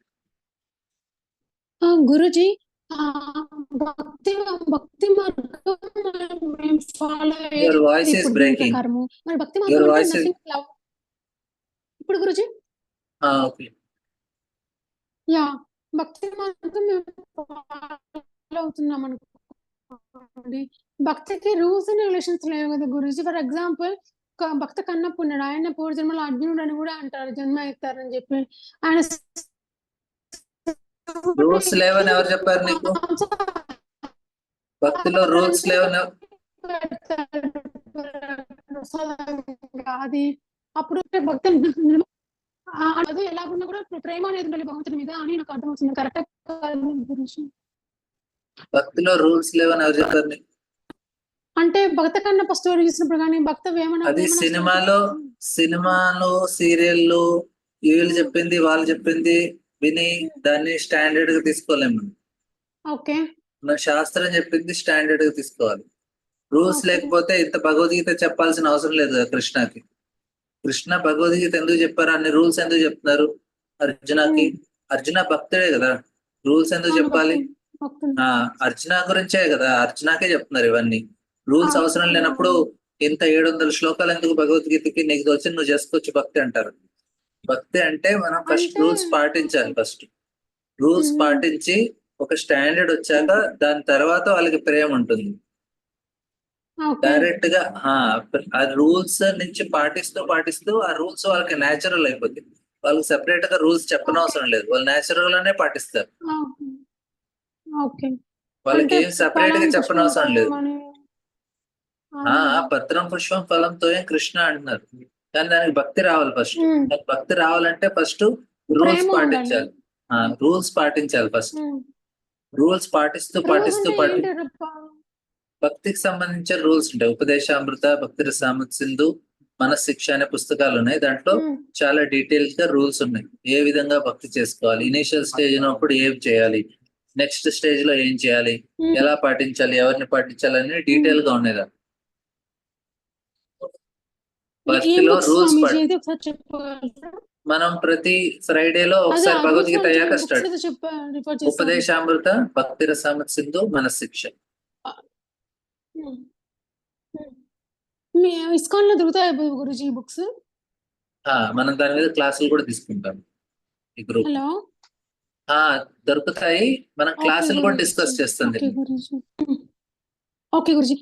గురుజీ, భక్తి మార్గం మేము follow Your voice is ఇప్పుడు దీని breaking. ప్రకారము. మరి భక్తి Your మార్గం voice అంటే is- nothing love. ఇప్పుడు గురుజీ, Okay. యా, భక్తి మార్గం మేము follow అవుతున్నాం అనుకోండి. భక్తికి రూల్స్ అండ్ రెగ్యులేషన్స్ లేవు కదా గురుజీ. ఫర్ ఎగ్జాంపుల్, భక్త కన్నప్ప ఉన్నాడు, ఆయన పూర్వజన్మలో అర్జునుడు అని కూడా అంటారు, జన్మ ఎత్తారని చెప్పి. ఆయన రూల్స్ లేవని ఎవరు చెప్పారు నీకు? భక్తిలో రూల్స్ లేవని అది అప్పుడు భక్తి అది ఎలాగున్నా కూడా ప్రేమ అనేది ఉండాలి భగవంతుని మీద అని నాకు అర్థమవుతుంది. కరెక్ట్ గురించి భక్తిలో రూల్స్ లేవని ఎవరు చెప్పారు నీకు? అంటే భక్త కన్నప్ప స్టోరీ చూసినప్పుడు కానీ భక్త అది సినిమాలు సీరియళ్ళు వీళ్ళు చెప్పింది వాళ్ళు చెప్పింది విని దాన్ని స్టాండర్డ్ గా తీసుకోలేము. ఓకే మన శాస్త్రం చెప్పింది స్టాండర్డ్ గా తీసుకోవాలి. Rules Okay. లేకపోతే ఇంత భగవద్గీత చెప్పాల్సిన అవసరం లేదు కదా కృష్ణకి. కృష్ణ భగవద్గీత ఎందుకు చెప్పారు, అన్ని రూల్స్ ఎందుకు చెప్తున్నారు అర్జునకి? అర్జున భక్తుడే కదా, రూల్స్ ఎందుకు చెప్పాలి? అర్జున గురించే కదా, అర్జునకే చెప్తున్నారు ఇవన్నీ. రూల్స్ అవసరం లేనప్పుడు ఇంత 700 శ్లోకాలు ఎందుకు భగవద్గీతకి? నీకు వచ్చి నువ్వు చేసుకోవచ్చు భక్తి అంటారు. భక్తి అంటే మనం ఫస్ట్ అంటే- రూల్స్ పాటించాలి. ఫస్ట్ రూల్స్ పాటించి ఒక స్టాండర్డ్ వచ్చాక దాని తర్వాత వాళ్ళకి ప్రేమ ఉంటుంది. డైరెక్ట్ గా ఆ రూల్స్ నుంచి పాటిస్తూ ఆ రూల్స్ వాళ్ళకి నేచురల్ అయిపోతుంది. వాళ్ళకి సెపరేట్ గా రూల్స్ చెప్పనవసరం లేదు, వాళ్ళు నేచురల్ గానే పాటిస్తారు. ఓకే వాళ్ళకి ఏం సెపరేట్ గా చెప్పనవసరం లేదు. ఆ, పత్రం పుష్పం ఫలంతో ఏం కృష్ణ అంటున్నారు, కానీ దానికి భక్తి రావాలి. ఫస్ట్ భక్తి రావాలంటే ఫస్ట్ రూల్స్ ప్రేమ పాటించాలి. రూల్స్ పాటించాలి ఫస్ట్. రూల్స్ పాటిస్తూ భక్తికి సంబంధించిన రూల్స్ ఉంటాయి. ఉపదేశామృత, భక్తి రసామృత సింధు, మనశిక్ష అనే పుస్తకాలు ఉన్నాయి. దాంట్లో చాలా డీటెయిల్స్ గా రూల్స్ ఉన్నాయి. ఏ విధంగా భక్తి చేసుకోవాలి, ఇనీషియల్ స్టేజ్ ఉన్నప్పుడు ఏం చేయాలి, నెక్స్ట్ స్టేజ్ లో ఏం చేయాలి, ఎలా పాటించాలి, ఎవరిని పాటించాలి అని డీటెయిల్ గా ఉన్నాయి. దాంట్లో భక్తిలో రూల్స్ మనం ప్రతి ఫ్రైడేలో ఒకసారి భగవద్గీత అయ్యాక స్టార్ట్. ఉపదేశామృత, భక్తి రసామృత సింధు, మనశిక్ష. మీ ఇస్కాన్ లో దొరుకుతాయి గురుజీ బుక్స్? మనం దాని మీద క్లాసులు కూడా తీసుకుంటాం ఈ గ్రూప్. హలో, దొరుకుతాయి. మనం క్లాసులు కూడా డిస్కస్ చేస్తాం. ఓకే గురుజీ,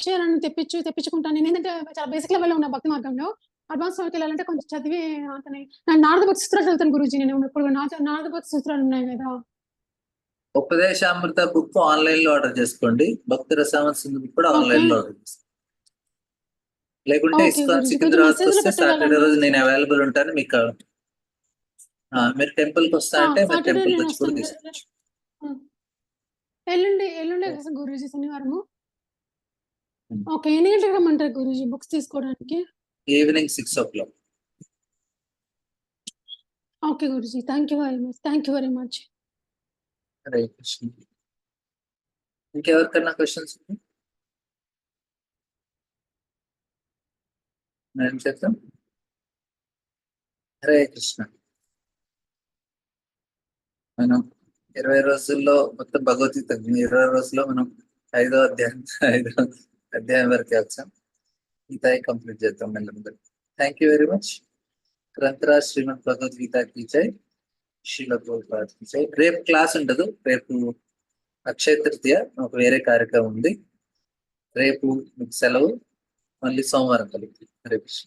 చేయాలని తెప్పించుకుంటాను. నేను ఏంటంటే చాలా బేసిక్ లెవెల్లో ఉన్న భక్తి మార్గంలో అడ్వాన్స్ లెవెల్కి వెళ్ళాలంటే కొంచెం చదివి నారద భక్తి సూత్రాలు చదువుతాను గురుజీ. నేను ఇప్పుడు నారద భక్తి సూత్రాలు ఉన్నాయి కదా. ఉపదేశామృత బుక్ ఆన్లైన్ లో ఆర్డర్ చేసుకోండి. భక్తి రసామృత సింధు బుక్ కూడా ఆన్లైన్ లో ఆర్డర్ చేసుకోండి. లేకుంటే ఇస్కాన్ సికింద్రాబాద్ వస్తే సాటర్డే రోజు నేను అవైలబుల్ ఉంటాను. మీకు మీరు టెంపుల్ కి వస్తా అంటే మీరు టెంపుల్ వచ్చి కూడా తీసుకోవచ్చు. ఎల్లుండి గురుజీ శనివారము. ఓకే, ఎన్ని గంటలకు రమ్మంటారు గురుజీ బుక్స్ తీసుకోవడానికి? Evening 6 o'clock. ఓకే గురుజీ, thank you very much. Hare Krishna. ఇంకెవరికన్నా క్వశ్చన్స్? నేను చెప్తాం. హరే కృష్ణ. మనం 20 రోజుల్లో మొత్తం భగవద్గీత 20 రోజుల్లో మనం 5వ అధ్యాయం వరకే వచ్చాం. గీత కంప్లీట్ చేద్దాం మెల్లగా. Thank you very much. గ్రంథరాజ్ శ్రీమద్ భగవద్గీత కీ జై, శ్రీల ప్రభుపాద కీ జై. రేపు క్లాస్ ఉండదు. రేపు అక్షయ తృతీయ, ఒక వేరే కార్యక్రమం ఉంది. రేపు మీకు సెలవు. మళ్ళీ సోమవారం కలుగుతుంది. హరే కృష్ణ.